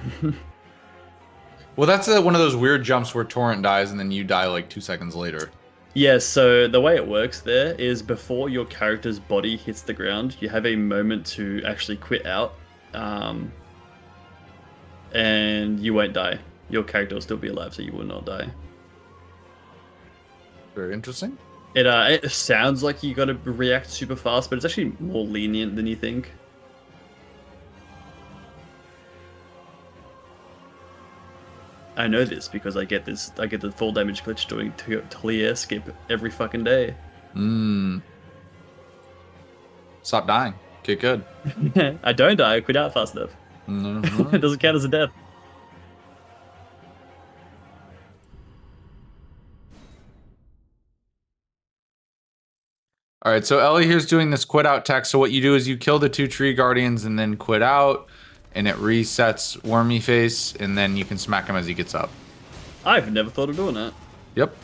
Well, that's one of those weird jumps where Torrent dies and then you die like 2 seconds later. Yeah, so the way it works there is before your character's body hits the ground, you have a moment to actually quit out. And you won't die. Your character will still be alive, so you will not die. Very interesting. It sounds like you gotta react super fast, but it's actually more lenient than you think. I know this because I get the full damage glitch doing clear skip every fucking day. Stop dying. Get good. I don't die, I quit out fast enough. Mm-hmm. It doesn't count as a death. All right, so Ellie here's doing this quit out tech. So what you do is you kill the 2 tree guardians and then quit out, and it resets Wormy Face, and then you can smack him as he gets up. I've never thought of doing that. Yep.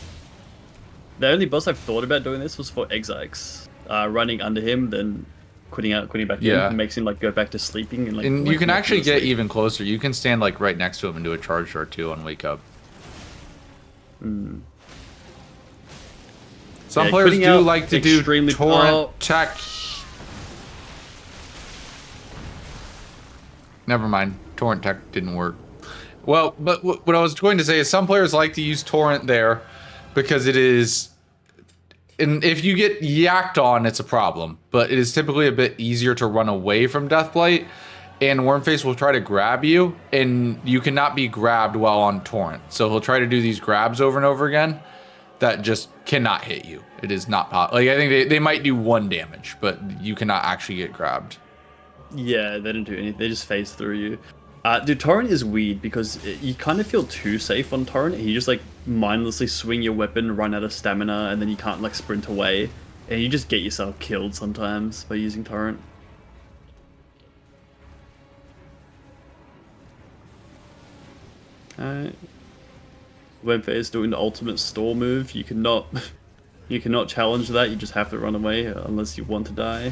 The only boss I've thought about doing this was for Exarchs. Running under him, then quitting back Yeah. in, makes him like go back to sleeping and like. And you can like, actually get sleep. even closer. You can stand like right next to him and do a charge or two on wake up. Mm. Some Yeah, players quitting do out like to do extremely- torrent oh. tech. Never mind. Torrent tech didn't work. Well, but what I was going to say is some players like to use torrent there because it is, and if you get yacked on, it's a problem. But it is typically a bit easier to run away from Deathblight, and Wormface will try to grab you, and you cannot be grabbed while on torrent. So he'll try to do these grabs over and over again that just cannot hit you. It is not possible. Like I think they might do 1 damage, but you cannot actually get grabbed. Yeah, they don't do anything. They just phase through you. Dude, Torrent is weird because you kind of feel too safe on Torrent. You just like mindlessly swing your weapon, run out of stamina, and then you can't like sprint away. And you just get yourself killed sometimes by using Torrent. Alright. Webface is doing the ultimate stall move. You cannot challenge that. You just have to run away unless you want to die.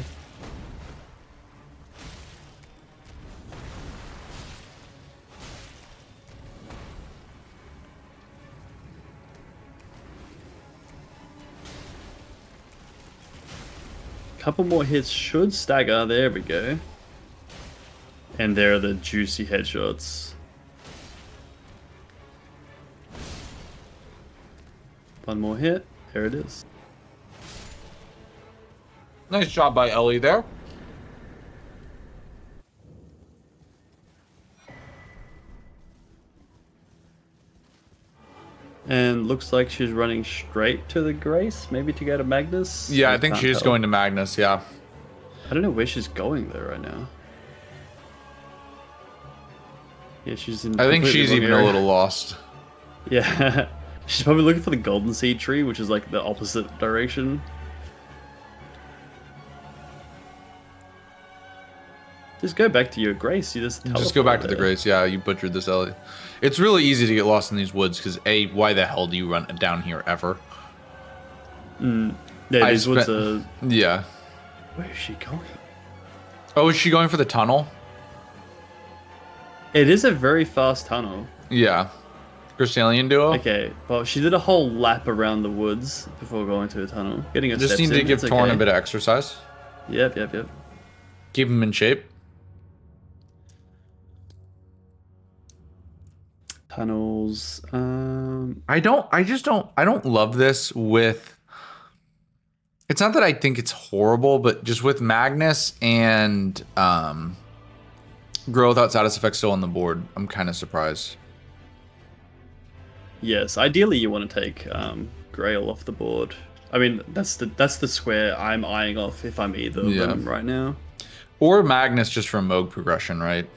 Couple more hits should stagger. There we go. And there are the juicy headshots. One more hit. There it is. Nice job by Ellie there. And looks like she's running straight to the Grace, maybe to get a Magnus. Yeah, I think can't she's tell. going to Magnus, yeah. I don't know where she's going though right now. Yeah, she's in. I think completely she's wrong even area. a little lost. Yeah, she's probably looking for the Golden Seed tree, which is like the opposite direction. Just go back to your Grace. You just Just go back to the there. Grace. Yeah, you butchered this, Ellie. It's really easy to get lost in these woods because A, why the hell do you run down here ever? Yeah, I these woods spent- are. Yeah. Where is she going? Oh, is she going for the tunnel? It is a very fast tunnel. Yeah. Crystallian duo? Okay, well, she did a whole lap around the woods before going to the tunnel. Getting her Just steps need to in, give it's Torn okay. a bit of exercise. Yep. Keep him in shape. Tunnels. I don't love this with. It's not that I think it's horrible, but just with Magnus and Grow Without Status Effect still on the board, I'm kind of surprised. Yes, ideally you want to take Grail off the board. I mean, that's the square I'm eyeing off if I'm either of them right now. Or Magnus just from Moog progression, right?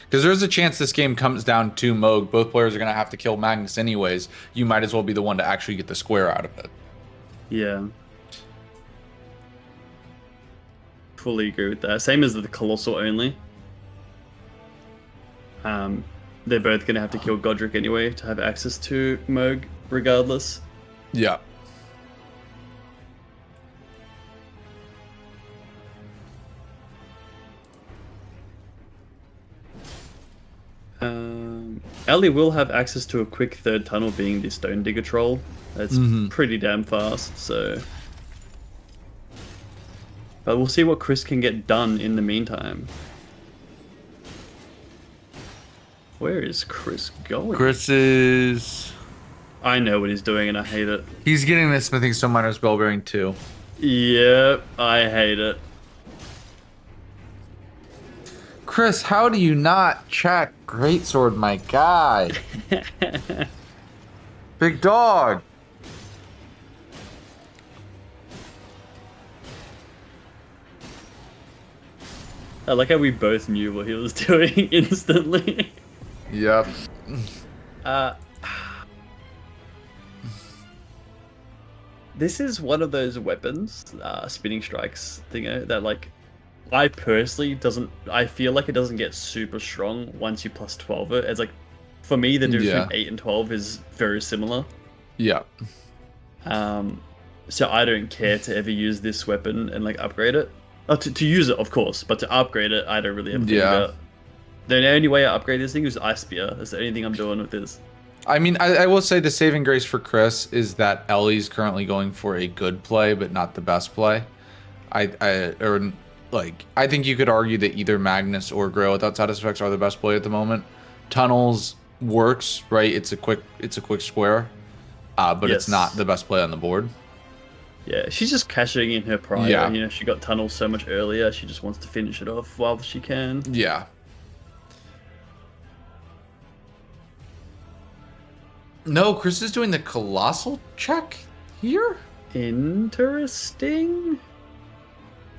Because there's a chance this game comes down to Moog. Both players are going to have to kill Magnus anyways. You might as well be the one to actually get the square out of it. Yeah. Fully agree with that. Same as the Colossal only. They're both going to have to kill Godric anyway to have access to Moog regardless. Yeah. Ellie will have access to a quick third tunnel being the Stone Digger Troll. That's pretty damn fast, so... But we'll see what Chris can get done in the meantime. Where is Chris going? Chris is... I know what he's doing and I hate it. He's getting the Smithing Stone Miner's Bellbearing too. Yep, I hate it. Chris, how do you not check Greatsword, my guy? Big dog. I like how we both knew what he was doing instantly. Yep. This is one of those weapons, spinning strikes thingo, that like, I personally I feel like it doesn't get super strong once you plus 12 it. It's like, for me, the difference between 8 and 12 is very similar. Yeah. So I don't care to ever use this weapon and like upgrade it. Oh, to use it, of course, but to upgrade it, I don't really have a thing Yeah. about. The only way I upgrade this thing is Ice Spear. That's the only thing I'm doing with this. I mean, I will say the saving grace for Chris is that Ellie's currently going for a good play, but not the best play. I think you could argue that either Magnus or Grail without side effects are the best play at the moment. Tunnels works, right? It's a quick square, but it's Yes. not the best play on the board. Yeah, she's just cashing in her pride. Yeah. You know, she got tunnels so much earlier. She just wants to finish it off while she can. Yeah. No, Chris is doing the colossal check here. Interesting.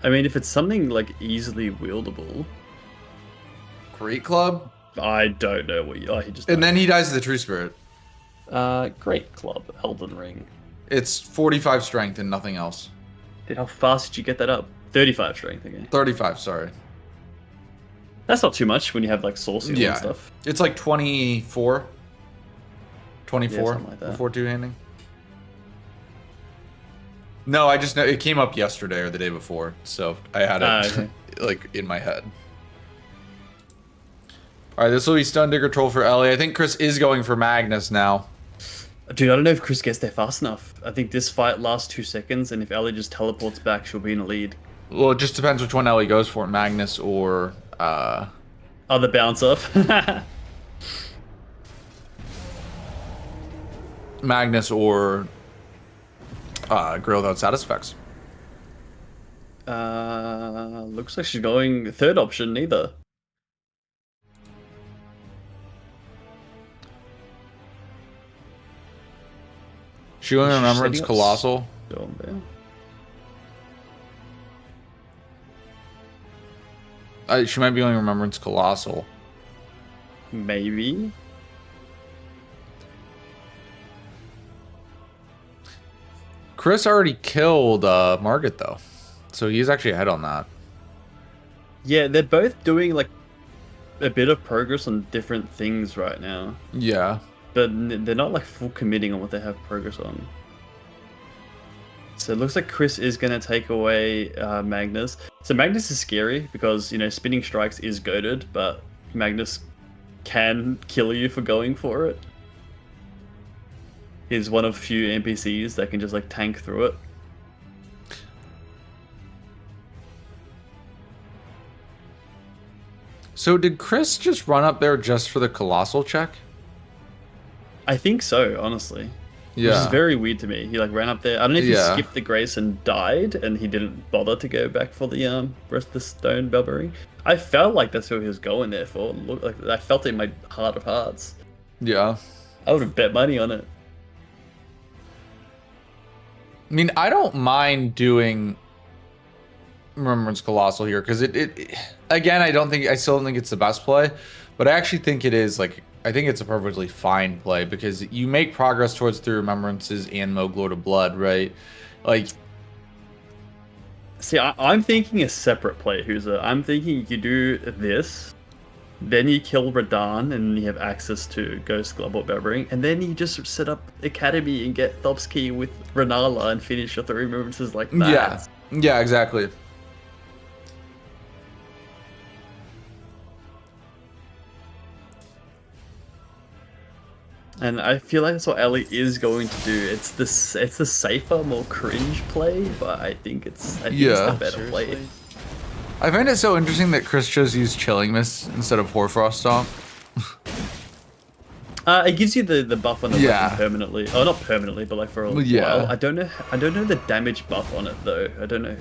I mean, if it's something like easily wieldable, Great club, I don't know what you. Oh, he just. and then he dies to the True Spirit. Great club, Elden Ring. It's 45 strength and nothing else. Dude, how fast did you get that up? 35 strength again. 35, sorry. That's not too much when you have like sourcing Yeah. and stuff. It's like 24. 24 something like that. before two-handing. No, I just know it came up yesterday or the day before, so I had it Okay. like in my head. All right, this will be stun digger troll for Ellie. I think Chris is going for Magnus now. Dude, I don't know if Chris gets there fast enough. I think this fight lasts 2 seconds, and if Ellie just teleports back, she'll be in the lead. Well, it just depends which one Ellie goes for, Magnus or Oh, the bounce off. Magnus or Grill without status effects. Looks like she's going third option, neither. Shooting She's Remembrance setting up Colossal. Down there. She might be going Remembrance Colossal. Maybe. Chris already killed Margit though, so he's actually ahead on that. Yeah, they're both doing like a bit of progress on different things right now, Yeah. but they're not like full committing on what they have progress on. So it looks like Chris is going to take away Magnus. So Magnus is scary because, you know, spinning strikes is goated, but Magnus can kill you for going for it. He's one of few NPCs that can just like tank through it. So did Chris just run up there just for the colossal check? I think so, honestly. Which is very weird to me. He like ran up there. I don't know if he skipped the grace and died, and he didn't bother to go back for the rest of the stone barbering. I felt like that's what he was going there for. Look, like I felt it in my heart of hearts. Yeah. I would have bet money on it. I mean, I don't mind doing Remembrance Colossal here because it again, I still don't think it's the best play, but I actually think it is like. I think it's a perfectly fine play because you make progress towards 3 remembrances and Moog Lord of Blood, right? Like, see, I'm thinking a separate play, Huza. I'm thinking you do this, then you kill Radahn, and you have access to Ghost Glove or Barbering, and then you just set up Academy and get Thopsky with Renala and finish your 3 remembrances like that. yeah, exactly. And I feel like that's what Ellie is going to do. It's the safer, more cringe play, but I think it's the better play. Seriously? I find it so interesting that Chris chose use Chilling Mist instead of Hoarfrost Stomp. It gives you the buff on the Yeah. weapon permanently. Oh, not permanently, but like for a Yeah. while. I don't know the damage buff on it though. I don't know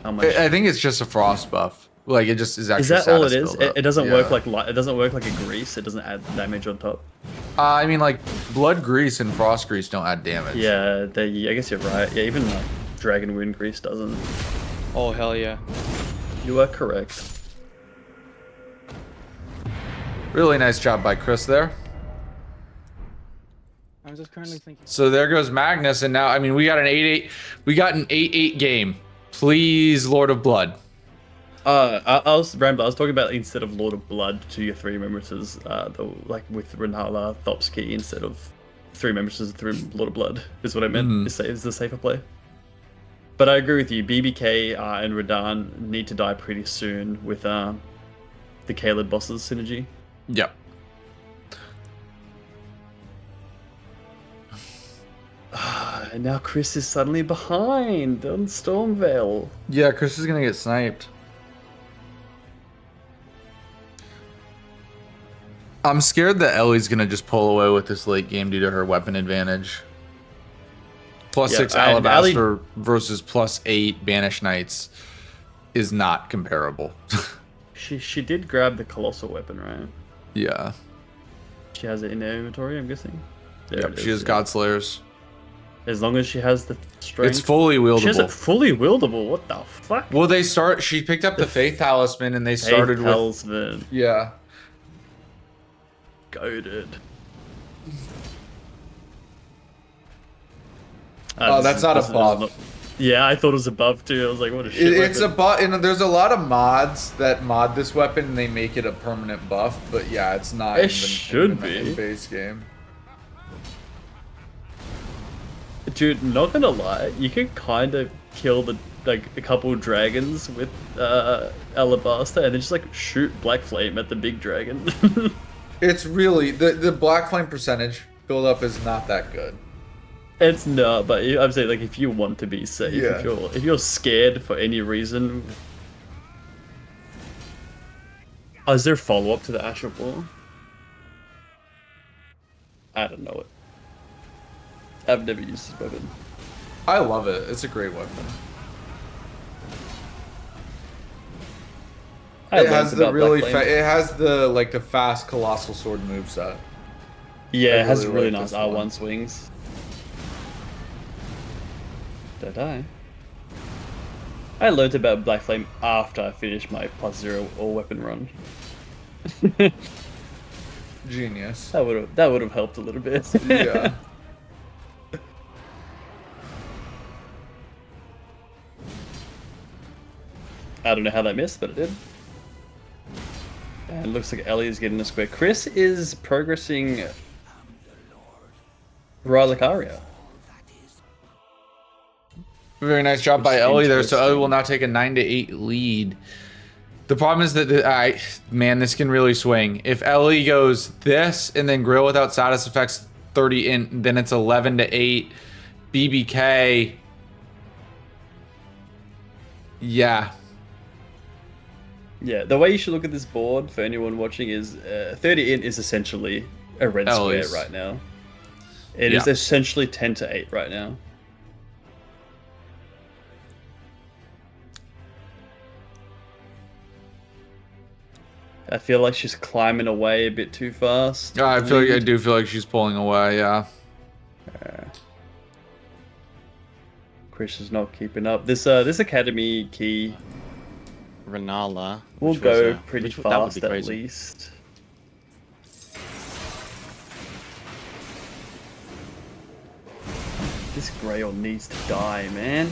how much. I think it's just a frost buff. Like it just is actually. Is that all it status is? build-up. It doesn't Yeah. work like it doesn't work like a grease. It doesn't add damage on top. I mean, like blood grease and frost grease don't add damage. Yeah, I guess you're right. Yeah, even like dragon wound grease doesn't. Oh, hell yeah. You are correct. Really nice job by Chris there. I'm just currently thinking. So there goes Magnus, and now I mean we got an 8-8. We got an 8-8 game. Please, Lord of Blood. I was talking about instead of Lord of Blood to your 3 remembrances, like with Renala, Thopsky instead of 3 remembrances through Lord of Blood is what I meant. Is the safer play. But I agree with you. BBK and Radahn need to die pretty soon with the Caleb bosses synergy. Yep. And now Chris is suddenly behind on Stormveil. Yeah, Chris is gonna get sniped. I'm scared that Ellie's gonna just pull away with this late game due to her weapon advantage. Plus Yeah, 6 and Alabaster versus plus 8 Banished Knights is not comparable. She did grab the colossal weapon, right? Yeah. She has it in her inventory, I'm guessing. There Yep, it she is, has Godslayers. As long as she has the strength. It's fully She has it wieldable. fully wieldable. What the fuck? Well, she picked up the Faith Talisman and they started with... Talisman. Yeah. Goated. Oh, that's not a buff. Yeah, I thought it was a buff too. I was like, what a shit It's a weapon. buff, and there's a lot of mods that mod this weapon and they make it a permanent buff, but yeah, it's not It should be. in the base game. Dude, not gonna lie, you can kind of kill a couple dragons with Alabaster and then just like shoot Black Flame at the big dragon. It's really the Black Flame percentage build up is not that good. It's not, but I'm saying like if you want to be safe, Yeah. if you're scared for any reason. Oh, is there a follow up to the Asher Ball? I don't know it. I've never used this weapon. I love it. It's a great weapon. It has the really it has the the fast colossal sword moveset. Yeah, I it has really really like nice this R1 one. swings. Did I die? I learned about Black Flame after I finished my +0 all weapon run. Genius. That would have helped a little bit. Yeah. I don't know how that missed, but it did. And it looks like Ellie is getting a square. Chris is progressing Rylakaria. Very nice job by Ellie there. So Ellie will now take a 9-8 lead. The problem is that man, this can really swing. If Ellie goes this and then Grill without status effects 30 in, then it's 11-8. BBK. Yeah. Yeah, the way you should look at this board for anyone watching is 30 int is essentially a red Ellie's. square right now. It is essentially 10-8 right now. I feel like she's climbing away a bit too fast. I do feel like she's pulling away, yeah. Chris is not keeping up. This academy key Renala. will which go was, pretty which, that would be fast at crazy. least. This Grail needs to die, man.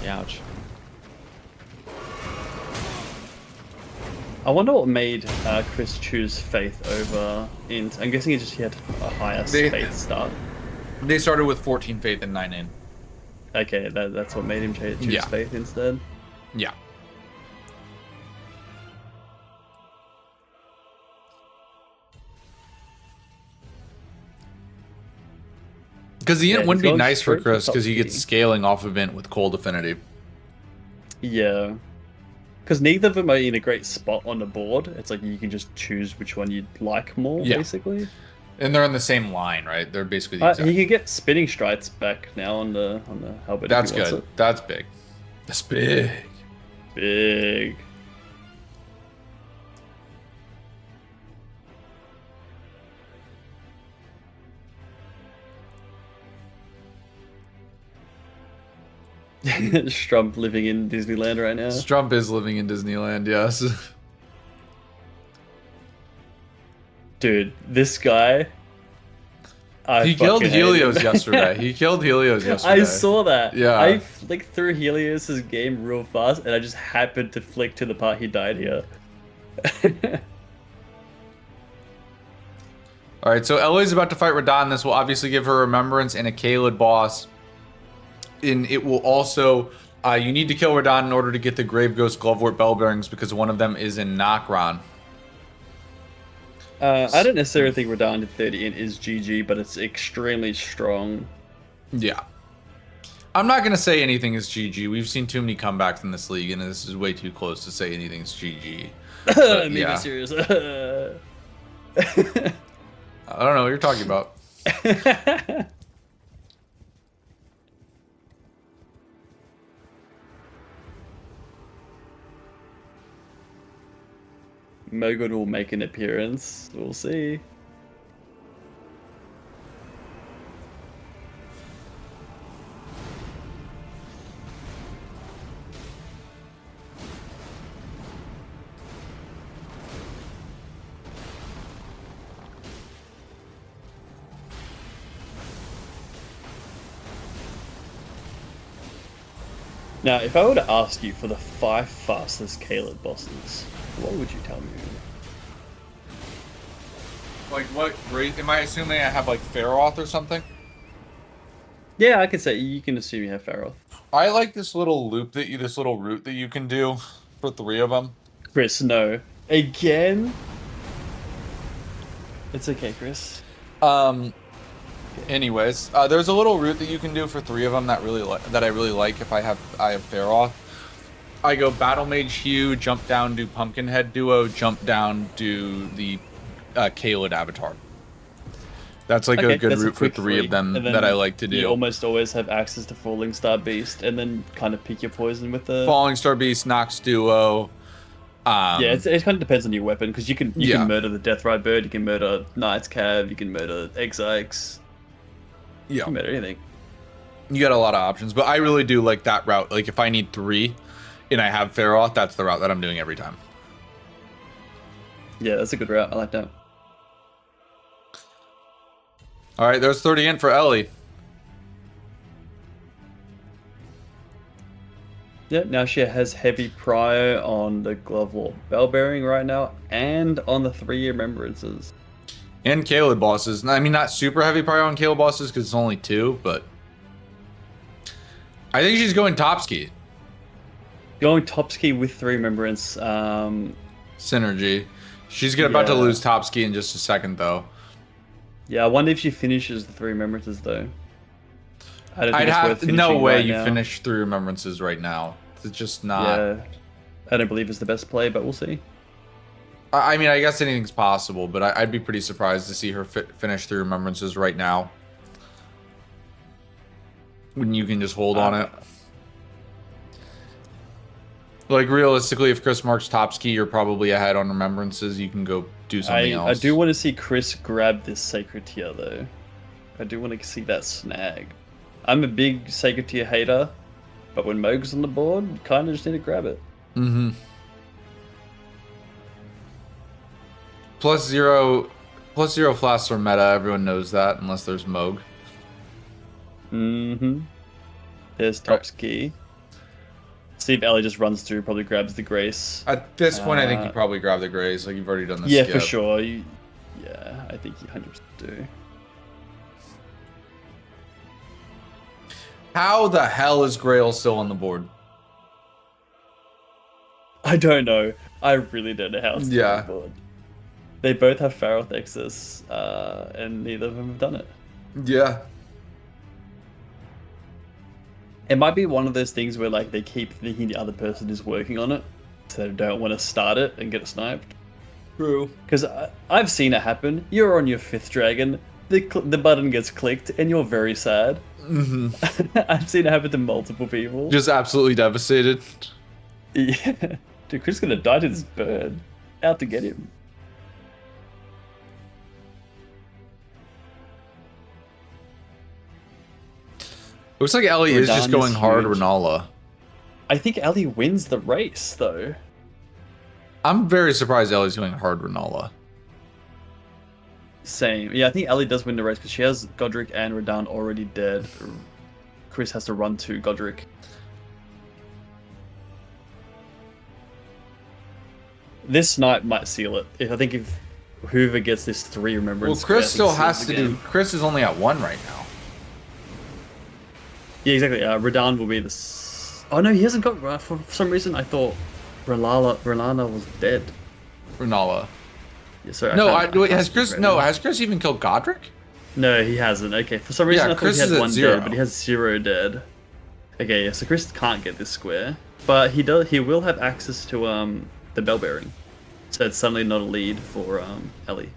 Ouch. I wonder what made Chris choose Faith over Int. I'm guessing he had a higher Faith start. They started with 14 Faith and 9 in. Okay, that's what made him choose Yeah. Faith instead. Yeah. Because the int Yeah, wouldn't he's be going nice for straight for Chris top because he gets key. scaling off of int with cold affinity. Yeah. Because neither of them are in a great spot on the board. It's like you can just choose which one you'd like more, Yeah. basically. And they're in the same line, right? They're basically the exact. He can get spinning strides back now on the halberd. That's if he wants good. That's big. That's big. it. Big. Strump living in Disneyland right now. Strump is living in Disneyland, yes. Dude, this guy He killed fucking hate Helios him. yesterday. He killed Helios yesterday. I saw that. Yeah. I flicked through Helios's game real fast, and I just happened to flick to the part he died here. All right, so Ellie's about to fight Radahn. This will obviously give her Remembrance and a Caelid boss. And it will also... you need to kill Radahn in order to get the Grave Ghost Glovewort Bell Bearings because one of them is in Nokron. I don't necessarily think Radahn to 30 int is GG, but it's extremely strong. Yeah. I'm not going to say anything is GG. We've seen too many comebacks in this league, and this is way too close to say anything's GG. But, Maybe yeah. serious. I don't know what you're talking about. Mogul will make an appearance. We'll see. Now, if I were to ask you for the 5 fastest Caelid bosses, what would you tell me? Like, what grade? Am I assuming I have, like, Faroth or something? Yeah, I could say you can assume you have Faroth. I like this little loop this little route that you can do for 3 of them. Chris, no. Again? It's okay, Chris. Anyways, there's a little route that you can do for 3 of them that I really like if I have Faroth. I go Battle Mage Hugh, jump down, do Pumpkinhead Duo, jump down, do the Caelid Avatar. That's like a good route for 3 of them that I like to do. You almost always have access to Falling Star Beast, and then kind of pick your poison with the Falling Star Beast, Nox Duo. Yeah, it kind of depends on your weapon, because you can murder the Deathrite Bird, you can murder Knight's Cav, you can murder Exikes. Yeah. You can murder anything. You got a lot of options, but I really do like that route. Like, if I need 3 and I have Faroth, that's the route that I'm doing every time. Yeah, that's a good route. I like that. All right, there's 30 in for Ellie. Yeah, now she has heavy prio on the Glovewort Bell Bearing right now, and on the 3 Remembrances. And Caelid bosses. I mean, not super heavy prior on Caelid bosses because it's only 2, but... I think she's going Topski. Going Topski with 3 Remembrance. Synergy. She's about to lose Topski in just a second, though. Yeah, I wonder if she finishes the 3 Remembrances, though. I'd have no way you finish 3 Remembrances right now. It's just not. Yeah, I don't believe it's the best play, but we'll see. I mean, I guess anything's possible, but I'd be pretty surprised to see her finish 3 Remembrances right now. When you can just hold on it. Like, realistically, if Chris marks Topski, you're probably ahead on Remembrances. You can go do something else. I do want to see Chris grab this Sacred Tier, though. I do want to see that snag. I'm a big Sacred Tier hater, but when Moog's on the board, you kind of just need to grab it. Mm-hmm. +0 flasks are meta. Everyone knows that, unless there's Moog. Mm-hmm. There's Topski. See if Ellie just runs through, probably grabs the Grace. At this point, I think you probably grab the Grace. Like, you've already done the Yeah, skip. for sure. Yeah, I think you 100% do. How the hell is Grail still on the board? I don't know. I really don't know how it's still on the board. They both have Faroth Exus, and neither of them have done it. Yeah. It might be one of those things where, like, they keep thinking the other person is working on it, so they don't want to start it and get it sniped. True. Because I've seen it happen. You're on your 5th dragon, the button gets clicked, and you're very sad. Mm-hmm. I've seen it happen to multiple people. Just absolutely devastated. Yeah. Dude, Chris is gonna die to this bird. Out to get him. Looks like Ellie is just going hard huge. Renala. I think Ellie wins the race, though. I'm very surprised Ellie's going hard Renala. Same. Yeah, I think Ellie does win the race because she has Godric and Radahn already dead. Chris has to run to Godric. This snipe might seal it. I think if whoever gets this 3 remembrance. Well, Chris square, still has to do. Chris is only at 1 right now. Yeah, exactly. Radahn will be the. Oh no, he hasn't got. For some reason, I thought R'Lana was dead. R'Nala. Yeah, sorry, No, I has Chris? No, has Chris even killed Godric? No, he hasn't. Okay, for some reason Yeah, I thought Chris he had is at 1 0. dead, but he has 0 dead. Okay, yeah, so Chris can't get this square, but he does. He will have access to the bell bearing, so it's suddenly not a lead for Ellie.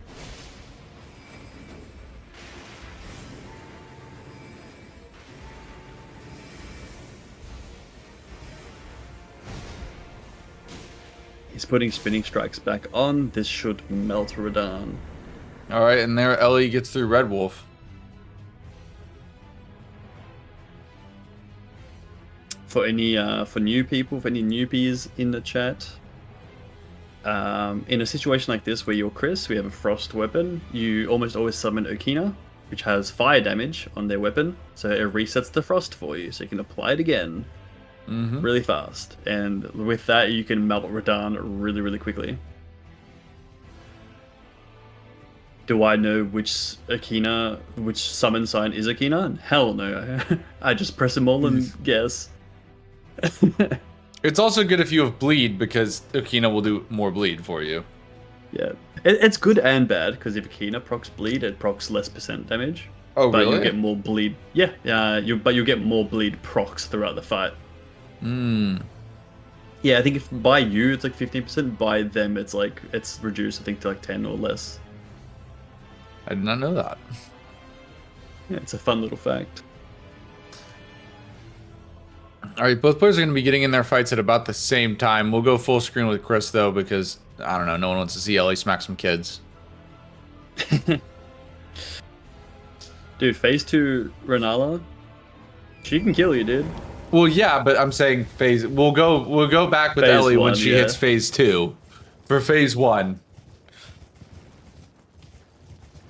He's putting spinning strikes back on. This should melt Radahn. All right, and there Ellie gets through Red Wolf. For any for new people, for any newbies in the chat, in a situation like this where you're Chris, we have a frost weapon. You almost always summon Okina, which has fire damage on their weapon, so it resets the frost for you, so you can apply it again really fast. And with that, you can melt Radahn really, really quickly. Do I know which summon sign is Okina? Hell no. I just press them all and guess. It's also good if you have bleed because Okina will do more bleed for you. Yeah, it's good and bad because if Akina procs bleed, it procs less % damage. Oh, but really? you get more bleed. Yeah, but you get more bleed procs throughout the fight. Yeah, I think if by you it's like 15%, by them it's reduced I think to like 10 or less. I did not know that. Yeah, it's a fun little fact. All right, both players are going to be getting in their fights at about the same time. We'll go full screen with Chris though because I don't know, no one wants to see Ellie smack some kids. Dude, phase 2 R'Nala, she can kill you, dude. Well, yeah, but I'm saying phase. We'll go back with Phase Ellie when 1, she yeah. hits phase 2. For phase 1.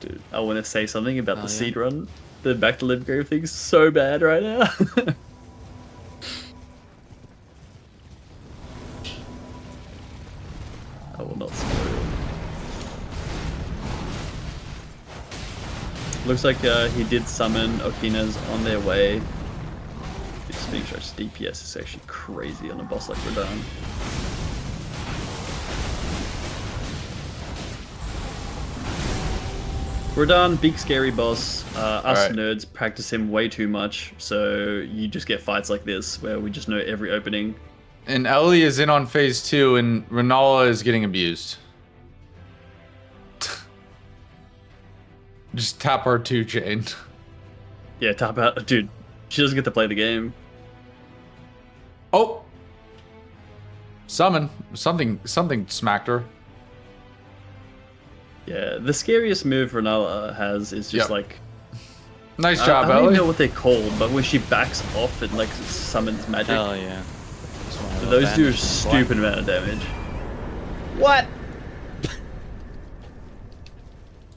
Dude, I want to say something about Oh, the yeah? seed run. The back to Livgrave thing's so bad right now. I will not spoil. Looks like he did summon Okina's on their way. This spinning strike's DPS is actually crazy on a boss like Radahn. Radahn, big scary boss. Us Alright. nerds practice him way too much, so you just get fights like this where we just know every opening. And Ellie is in on phase 2, and R'Nala is getting abused. Just tap R2 chain. Yeah, tap out. Dude, she doesn't get to play the game. Oh! Summon. Something smacked her. Yeah, the scariest move R'Nala has is just Yep. like... Nice I job, don't even Ellie. know what they're called, but when she backs off, it like summons magic. Hell yeah. That's why I love Those do a that. stupid amount of damage. What?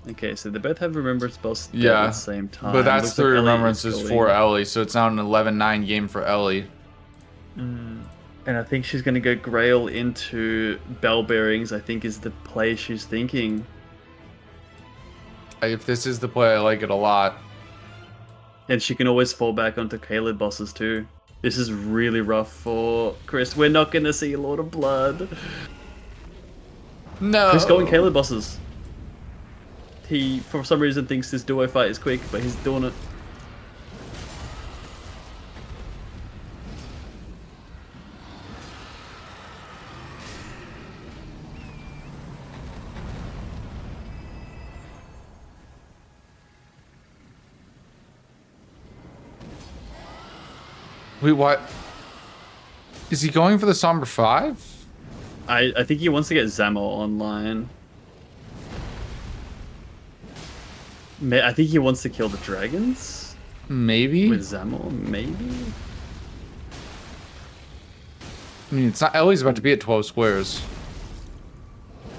Okay, so they both have remembrance spells dead Yeah, at the same time. but that's Looks 3 like Ellie is remembrances going- for Ellie, so it's now an 11-9 game for Ellie. And I think she's going to go Grail into Bell Bearings, I think is the play she's thinking. If this is the play, I like it a lot. And she can always fall back onto Caleb bosses too. This is really rough for Chris. We're not going to see Lord of Blood. No! Chris going Caleb bosses. He, for some reason, thinks this duo fight is quick, but he's doing it. Wait, what? Is he going for the Somber 5? I think he wants to get Zamo online. I think he wants to kill the dragons Maybe? with Zamo, maybe? I mean, it's not. Ellie's about to be at 12 squares.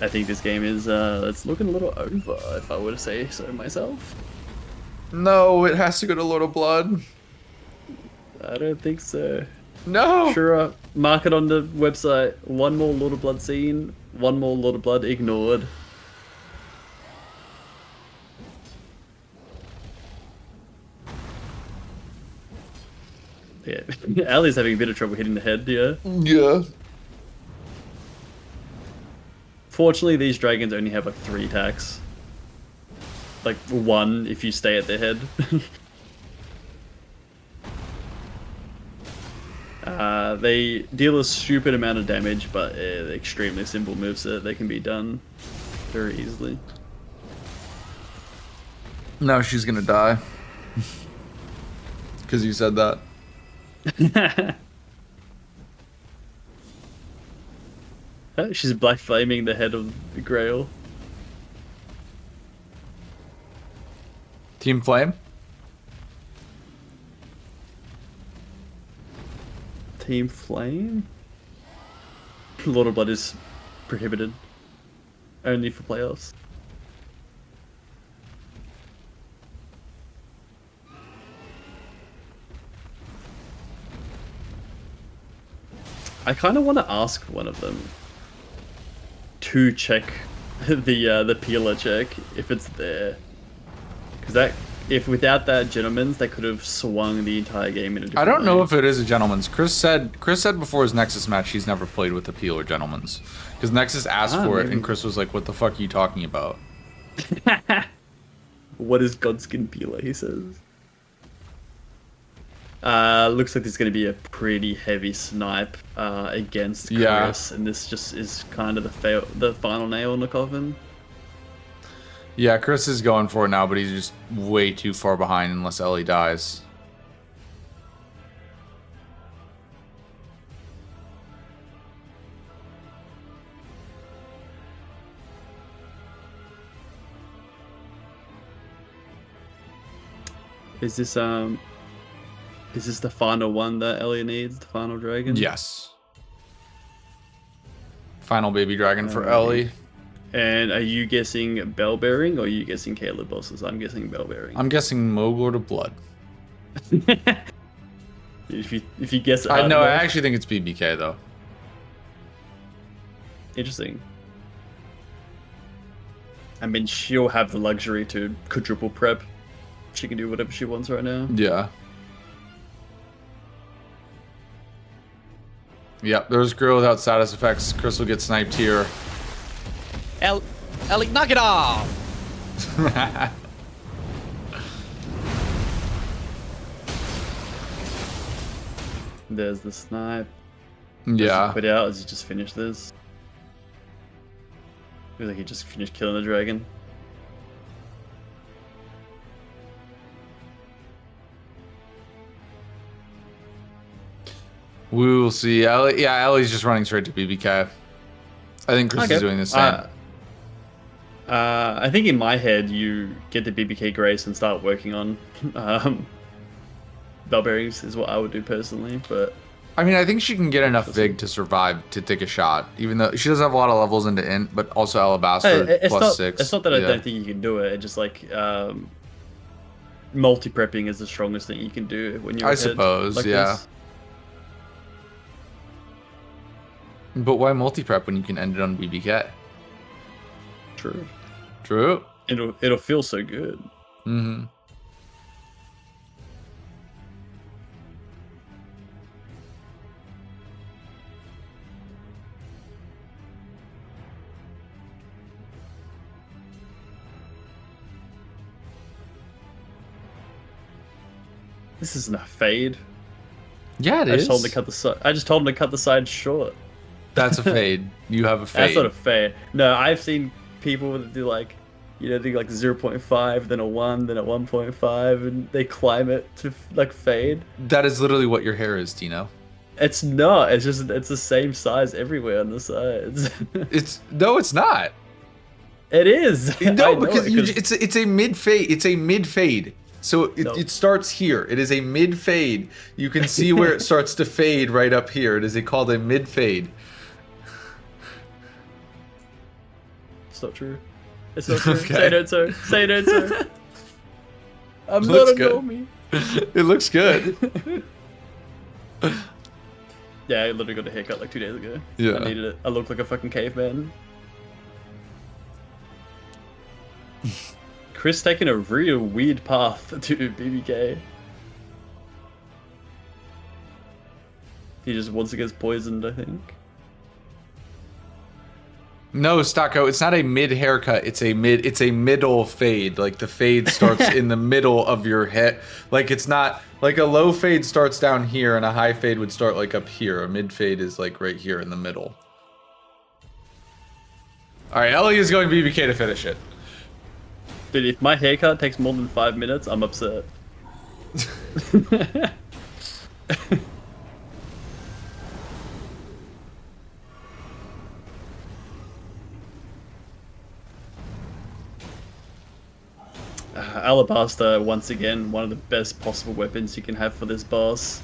I think this game is it's looking a little over, if I were to say so myself. No, it has to go to Lord of Blood. I don't think so. No. Sure, mark it on the website. One more Lord of Blood seen, one more Lord of Blood ignored. Yeah, Ali's having a bit of trouble hitting the head, yeah. Yeah. Fortunately, these dragons only have like 3 attacks. Like 1 if you stay at their head. They deal a stupid amount of damage, but they're extremely simple moves that they can be done very easily. No, she's gonna die. Because you said that. She's black flaming the head of the Grail. Team Flame? Team Flame? Lord of Blood is prohibited. Only for playoffs. I kind of want to ask one of them to check the peeler check if it's there, because that if without that gentleman's, they could have swung the entire game in a different I don't know way. if it is a gentleman's. Chris said before his Nexus match he's never played with a peel or gentleman's, because Nexus asked for it and Chris was like, "What the fuck are you talking about?" What is Godskin peeler? He says. Looks like there's going to be a pretty heavy snipe against Chris, and this just is kind of the final nail in the coffin. Yeah, Chris is going for it now, but he's just way too far behind unless Ellie dies. Is this the final one that Ellie needs? The final dragon? Yes. Final baby dragon for Ellie. And are you guessing bell bearing or are you guessing Caleb bosses? I'm guessing bell bearing. I'm guessing Moglord of Blood. if you guess it I hard know. I enough. actually think it's BBK though. Interesting. I mean, she'll have the luxury to quadruple prep. She can do whatever she wants right now. Yeah. Yep, there's Grill without status effects. Chris will get sniped here. Ellie, knock it off! There's the snipe. Yeah. Quit out as you just finished this. Feels like he just finished killing the dragon. We will see. Ellie, yeah, Ellie's just running straight to BBK. I think Chris is doing the same. I think in my head, you get the BBK Grace and start working on bell bearings is what I would do personally. But I mean, I think she can get enough Vig to survive to take a shot, even though she doesn't have a lot of levels into Int, but also Alabaster plus 6. It's not that I don't think you can do it. It's just like multi-prepping is the strongest thing you can do when you're I ahead suppose, like yeah. this. But why multi-prep when you can end it on BBK? True. True. It'll feel so good. Mm-hmm. This isn't a fade. Yeah, it I is. just told him to cut the side. I just told him to cut the side short. That's a fade. You have a fade. That's not a fade. No, I've seen people that do like, do like 0.5, then a 1, then a 1.5, and they climb it to like fade. That is literally what your hair is, Tino. It's not. It's just it's the same size everywhere on the sides. No, it's not. It is. No, because it's a mid fade. It's a mid fade. So it starts here. It is a mid fade. You can see where it starts to fade right up here. It is called a mid fade. It's not true. It's not true. Okay. Say it, sir. Say it, sir. I'm Looks not a good. normie. It looks good. Yeah, I literally got a haircut like 2 days ago. Yeah. I needed it. I look like a fucking caveman. Chris taking a real weird path to BBK. He just once gets poisoned, I think. No, Stocko, it's not a mid haircut. It's a middle fade. Like the fade starts in the middle of your head. Like it's not like a low fade starts down here and a high fade would start like up here. A mid fade is like right here in the middle. All right, Ellie is going BBK to finish it. Dude, if my haircut takes more than 5 minutes, I'm upset. Alabaster, once again, one of the best possible weapons you can have for this boss.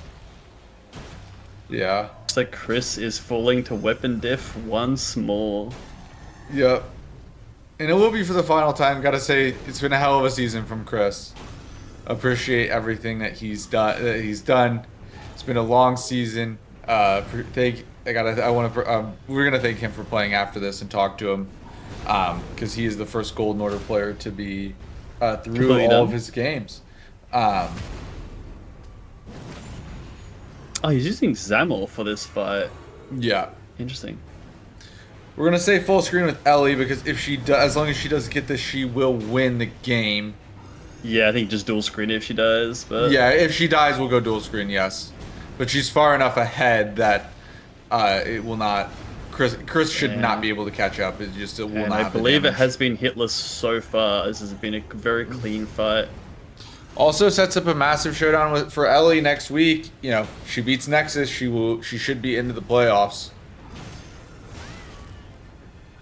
Yeah. It's like Chris is falling to weapon diff once more. Yep. And it will be for the final time. Gotta say, it's been a hell of a season from Chris. Appreciate everything that he's done. It's been a long season. We're gonna thank him for playing after this and talk to him, because he is the first Golden Order player to be through all of his games. Oh, he's using Zamor for this fight. Yeah. Interesting. We're gonna say full screen with Ellie because if she does, as long as she does get this, she will win the game. Yeah, I think just dual screen if she does. But Yeah, if she dies, we'll go dual screen. Yes, but she's far enough ahead that it will not. Chris should not be able to catch up. It will and not. I have the believe it damage. has been hitless so far. This has been a very clean fight. Also sets up a massive showdown for Ellie next week. You know, she beats Nexus, she should be into the playoffs.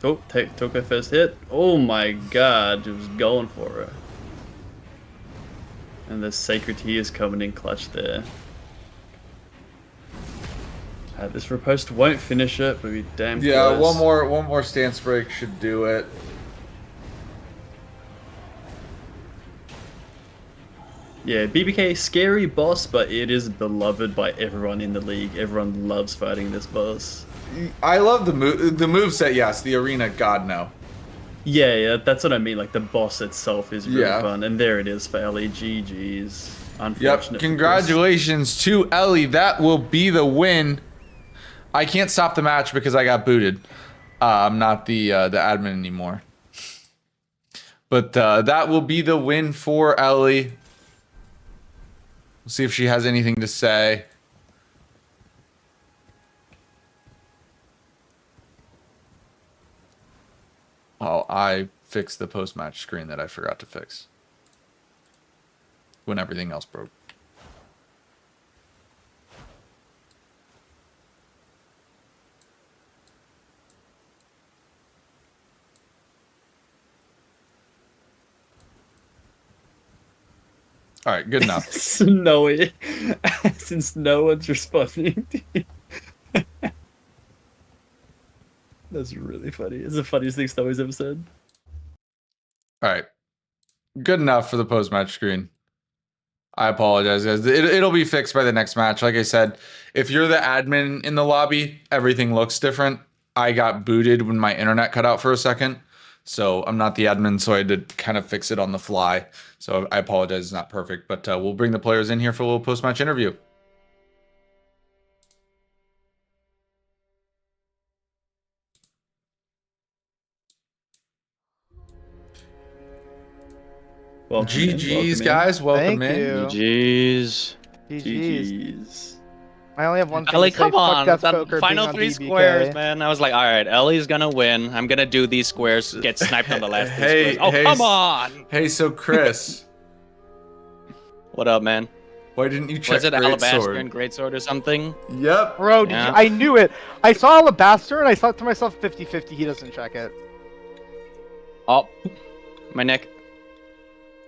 Oh, took her first hit. Oh my god, it was going for her. And the Sacred Tears coming in clutch there. This riposte won't finish it, but we damn Yeah, close. one more stance break should do it. Yeah, BBK, scary boss, but it is beloved by everyone in the league. Everyone loves fighting this boss. I love the moveset, yes. The arena, God no. Yeah, that's what I mean. Like, the boss itself is really Yeah. fun. And there it is for Ellie. GG's. Unfortunate. Yep. for Chris. Congratulations to Ellie. That will be the win. I can't stop the match because I got booted. I'm not the admin anymore. But that will be the win for Ellie. We'll see if she has anything to say. Oh, I fixed the post-match screen that I forgot to fix when everything else broke. All right, good enough. Snowy. Since no one's responding to you. That's really funny. It's the funniest thing Snowy's ever said. All right, good enough for the post-match screen. I apologize, guys. It'll be fixed by the next match. Like I said, if you're the admin in the lobby, everything looks different. I got booted when my internet cut out for a second. So I'm not the admin, so I had to kind of fix it on the fly. So I apologize, it's not perfect, but we'll bring the players in here for a little post-match interview. Welcome GG's, guys. Welcome Thank in. you. Jeez. GG's. GG's. I only have one thing Ellie, to say. come Fuck on. Death That Poker final being on 3 DBK. squares, man. I was like, all right, Ellie's gonna win. I'm gonna do these squares, get sniped on the last 3 Hey, squares. Oh, hey, come on. Hey, so Chris, What up, man? why didn't you check Was it Great Alabaster Sword? and Greatsword or something? Yep. Bro, Yeah. I knew it. I saw Alabaster and I thought to myself 50-50, he doesn't check it. Oh, my neck.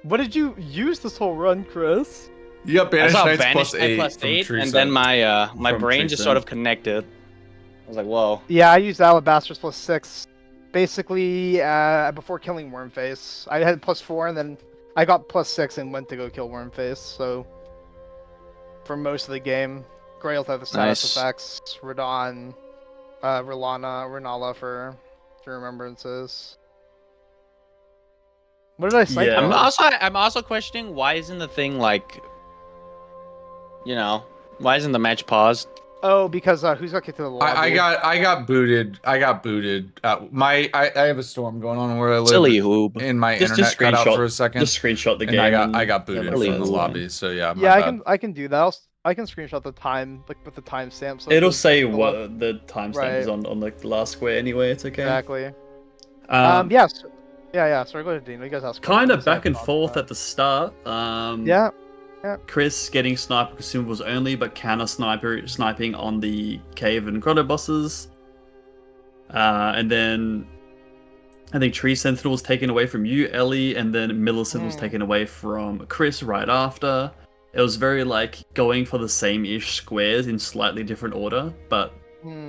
What did you use this whole run, Chris? You got I Banished saw Knights Banished plus Knight 8 plus from 8, True and Set. then my From brain True just Set. sort of connected. I was like, whoa. Yeah, I used Alabaster's plus 6. Basically, before killing Wormface, I had +4, and then I got +6 and went to go kill Wormface. So for most of the game, Grail had the status Nice. effects, Radon, Renala for remembrances. What did I snipe Yeah. on? I'm also questioning why isn't the thing like, why isn't the match paused? Oh, because who's got kicked to the lobby? I got booted. I have a storm going on where I live. Silly hoob. And my Just internet cut out screenshot. for a second. Just screenshot the and game. I got booted Really from the cool. lobby. So yeah, my Yeah, bad. I can do that. I can screenshot the time, like with the timestamp. So It'll it's say the what the timestamp Right. is on like the last square anyway. It's okay. Exactly. Yes. Yeah. Sorry, go ahead, Dean. You guys ask. Kind of questions. I back and thought forth about at the start. Yeah. Chris getting sniper consumables only, but counter sniping on the cave and grotto bosses. And then I think Tree Sentinel was taken away from you, Ellie, and then Millicent was taken away from Chris right after. It was very like going for the same-ish squares in slightly different order, but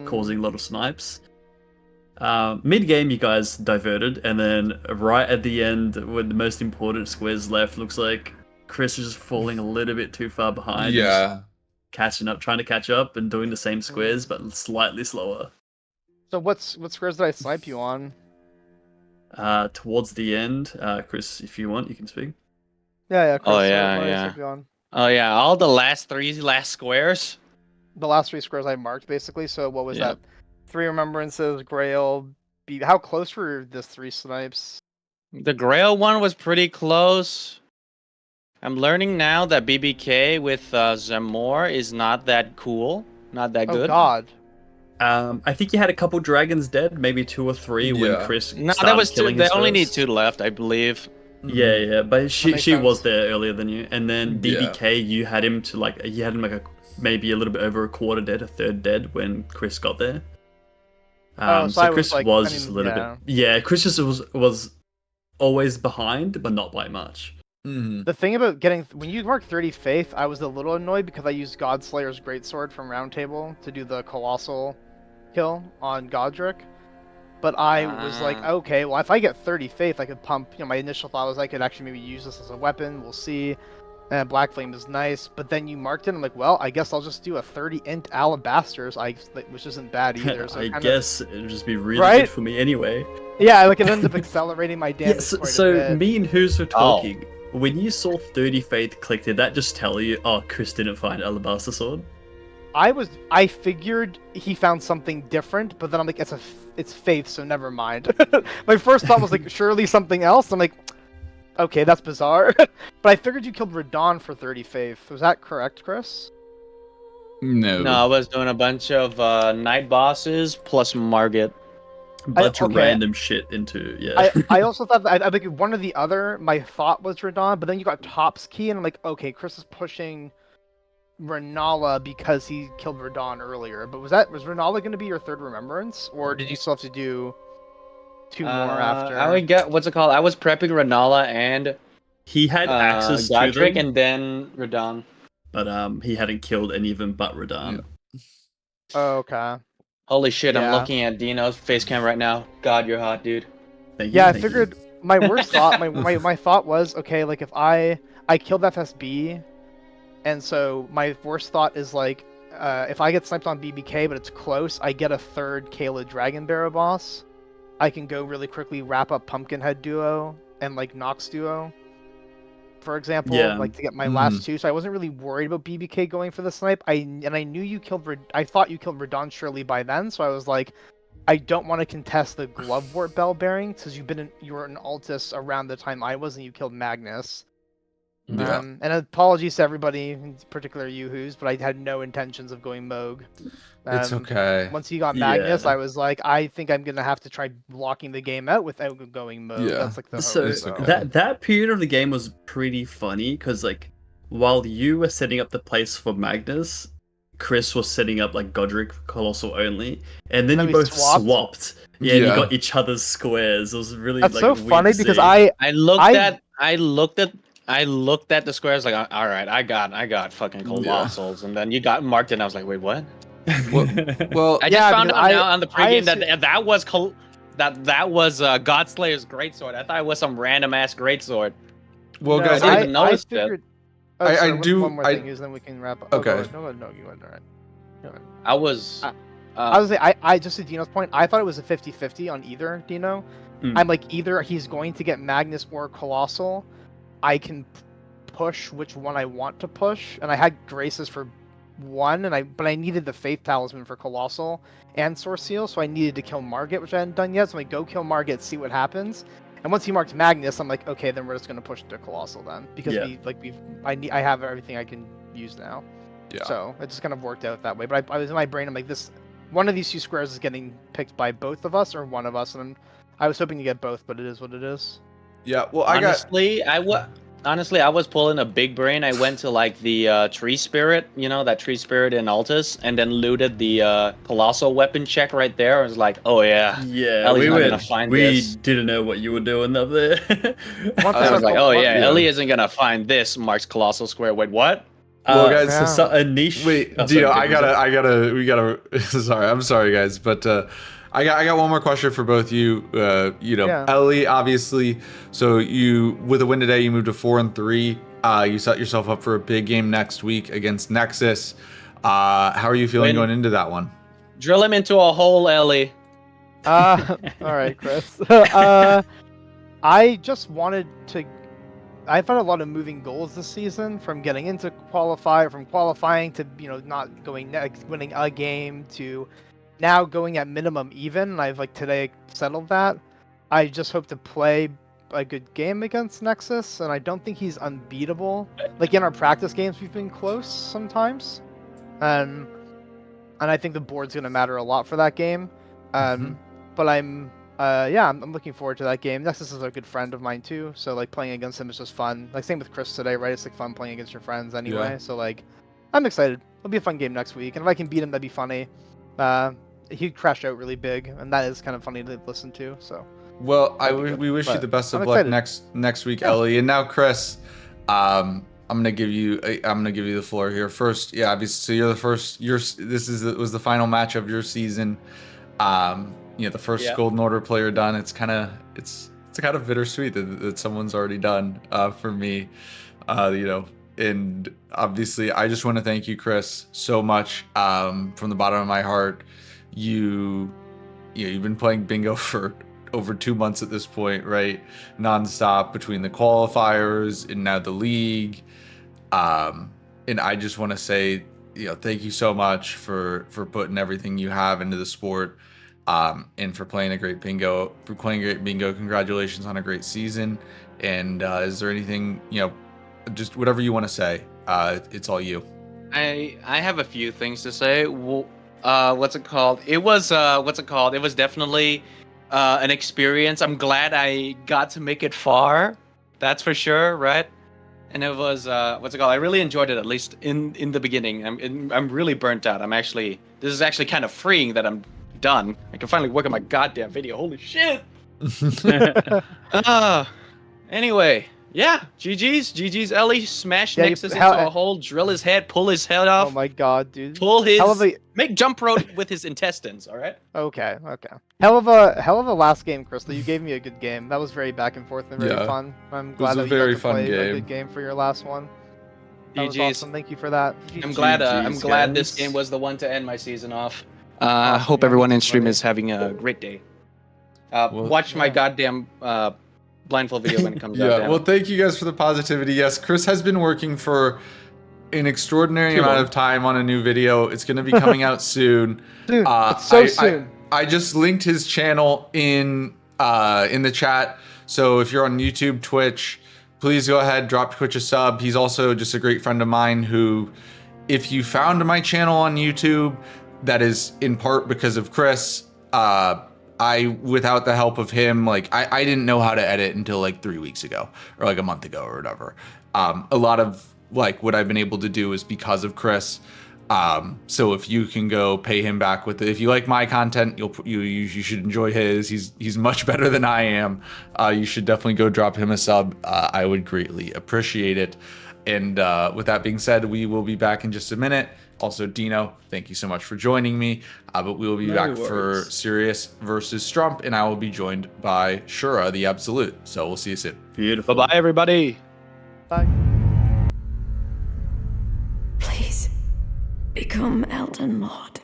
causing a lot of snipes. Mid-game, you guys diverted, and then right at the end, when the most important squares left, looks like Chris is just falling a little bit too far behind. Yeah. Catching up, trying to catch up, and doing the same squares, but slightly slower. So what squares did I snipe you on? Towards the end, Chris, if you want, you can speak. Yeah. Chris, Oh, yeah, what did I yeah. snipe you on? Oh yeah, all the last squares. The last 3 squares I marked basically. So what was Yeah. that? 3 remembrances, Grail. How close were this 3 snipes? The Grail one was pretty close. I'm learning now that BBK with Zamor is not that cool, not that Oh good. God. I think you had a couple dragons dead, maybe 2 or 3 when Yeah. Chris No, started that was 2. killing They his only need first. 2 left, I believe. Yeah, but she makes was sense. there earlier than you, and then BBK, you had him maybe a little bit over a quarter dead, a third dead when Chris got there. So I Chris was, like, was I just a mean, little yeah. bit. Yeah, Chris just was always behind, but not by much. The thing about when you mark 30 faith, I was a little annoyed because I used Godslayer's Greatsword from Roundtable to do the colossal kill on Godric. But I was like, okay, well, if I get 30 faith, I could pump. My initial thought was I could actually maybe use this as a weapon. We'll see. And Black Flame is nice, but then you marked it. I'm like, well, I guess I'll just do a 30 int Alabasters, which isn't bad either. So I kind guess it'd just be really Right? good for me anyway. Yeah, like it ended up accelerating my damage. Yeah, quite a so bit. me and Who's were talking. When you saw 30 faith click, did that just tell you, oh, Chris didn't find Alabaster Sword? I figured he found something different, but then I'm like, it's faith, so never mind. My first thought was like, surely something else. I'm like, okay, that's bizarre. But I figured you killed Radon for 30 faith. Was that correct, Chris? No. No, I was doing a bunch of night bosses plus Margit. Bunch of okay. random shit into, yeah. I also thought that I think one or the other. My thought was Radon, but then you got Top's key, and I'm like, okay, Chris is pushing Renala because he killed Radon earlier. But was Renala going to be your third remembrance, or did you still have to do 2 more after? I would get what's it called? I was prepping Renala and He had access to Godric them, and then Radon. but he hadn't killed any of them but Radon. Oh, okay. Holy shit! I'm Yeah. looking at Dino's face cam right now. God, you're hot, dude. Thank you, Yeah, I thank you. figured my worst thought, my thought was, okay, like if I killed FSB, and so my worst thought is like, if I get sniped on BBK but it's close, I get a third Kayla Dragon Barrow boss. I can go really quickly wrap up Pumpkinhead duo and like Nox duo, for example, Yeah. like to get my last 2. So I wasn't really worried about BBK going for the snipe. I knew you killed. I thought you killed Radon surely by then, so I was like, I don't want to contest the Glovewort Bell bearing because you were an Altus around the time I was, and you killed Magnus. Yeah. And apologies to everybody, in particular you who's, but I had no intentions of going Moog. It's okay. Once you got Magnus, Yeah. I was like, I think I'm gonna have to try blocking the game out without going Moog. Yeah. That's like the So hope. It's okay. that period of the game was pretty funny because like while you were setting up the place for Magnus, Chris was setting up like Godric Colossal only, and then And then you we both swapped? swapped. Yeah, and you Yeah. got each other's squares. It was really That's like so weird funny to because see. I looked at the squares like, all right, I got fucking colossals, and then you got marked, and I was like, wait, what? Well, I just Yeah, found because out now on the pregame I that that was Godslayer's greatsword. I thought it was some random ass greatsword. Well, No, guys, I didn't even notice it. figured. Oh, I sorry, do- One more I- thing, is then we can wrap up. Okay. Oh, go ahead. No, you went all right. Go ahead. I was. I was I just to Dino's point, I thought it was a 50-50 on either Dino. Mm. I'm like, either he's going to get Magnus or Colossal. I can push which one I want to push, and I had Graces for one, but I needed the Faith Talisman for Colossal and Source Seal, so I needed to kill Margit, which I hadn't done yet. So I'm like, go kill Margit, see what happens. And once he marked Magnus, I'm like, okay, then we're just gonna push to Colossal then, because Yeah. I have everything I can use now. Yeah. So it just kind of worked out that way. But I was in my brain, I'm like, one of these two squares is getting picked by both of us or one of us, and I was hoping to get both, but it is what it is. Yeah. Well, Honestly, I was pulling a big brain. I went to like the tree spirit, that tree spirit in Altus, and then looted the colossal weapon check right there. I was like, oh yeah, Yeah, Ellie's we not were. gonna find We this. didn't know what you were doing up there. I was like, oh yeah, Yeah. Ellie isn't gonna find this. Marks colossal square. Wait, what? Well, guys, so a niche. Wait, oh, sorry, Dio, we we gotta. Sorry, I'm sorry, guys, but I got one more question for both you. Yeah. Ellie, obviously. So with a win today, you moved to 4-3. You set yourself up for a big game next week against Nexus. How are you feeling going into that one? Drill him into a hole, Ellie. All right, Chris. I just wanted to. I've had a lot of moving goals this season, from getting into from qualifying to not going winning a game to now going at minimum even. And I've today settled that. I just hope to play a good game against Nexus, and I don't think he's unbeatable. Like in our practice games, we've been close sometimes, and I think the board's gonna matter a lot for that game. But I'm looking forward to that game. Nexus is a good friend of mine too, so playing against him is just fun. Same with Chris today, right? It's fun playing against your friends anyway. Yeah. So I'm excited. It'll be a fun game next week, and if I can beat him, that'd be funny. He crashed out really big, and that is kind of funny to listen to. So. Well, we wish you the best of luck next week, Ellie. And now, Chris, I'm gonna give you the floor here first. Yeah, obviously, so you're the first. Was the final match of your season. The first Golden Order player done. It's kind of bittersweet that someone's already done for me. And obviously, I just want to thank you, Chris, so much from the bottom of my heart. You've been playing bingo for over 2 months at this point, right? Nonstop between the qualifiers and now the league. And I just want to say, thank you so much for putting everything you have into the sport, and for playing a great bingo. Congratulations on a great season. And is there anything, just whatever you want to say? It's all you. I have a few things to say. What's it called? It was It was definitely an experience. I'm glad I got to make it far. That's for sure, right? And it was I really enjoyed it, at least in the beginning. I'm really burnt out. This is actually kind of freeing that I'm done. I can finally work on my goddamn video. Holy shit. Anyway, yeah, GG's Ellie, smash Nexus into a hole, drill his head, pull his head off. Oh my god, dude. Make jump rope with his intestines, alright? Okay. Hell of a last game, Crystal. You gave me a good game. That was very back and forth and very fun. I'm glad that you got to play a good game for your last one. That was awesome. Thank you for that. I'm glad this game was the one to end my season off. I hope everyone in stream is having a great day. Watch my goddamn blindfold video when it comes out. Well, thank you guys for the positivity. Yes, Chris has been working for an extraordinary amount of time on a new video. It's going to be coming out soon. Dude, it's so soon. I just linked his channel in the chat. So if you're on YouTube, Twitch, please go ahead, drop Twitch a sub. He's also just a great friend of mine who, if you found my channel on YouTube, that is in part because of Chris. Without the help of him, I didn't know how to edit until 3 weeks ago or a month ago or whatever. A lot of what I've been able to do is because of Chris. So if you can go pay him back with it, if you like my content, you should enjoy his. He's much better than I am. You should definitely go drop him a sub. I would greatly appreciate it. And with that being said, we will be back in just a minute. Also, Dino, thank you so much for joining me. But we will be No back for worries. Sirius versus Strump, and I will be joined by Shura, the Absolute. So we'll see you soon. Beautiful. Bye bye, everybody. Bye. Please become Elden Lord.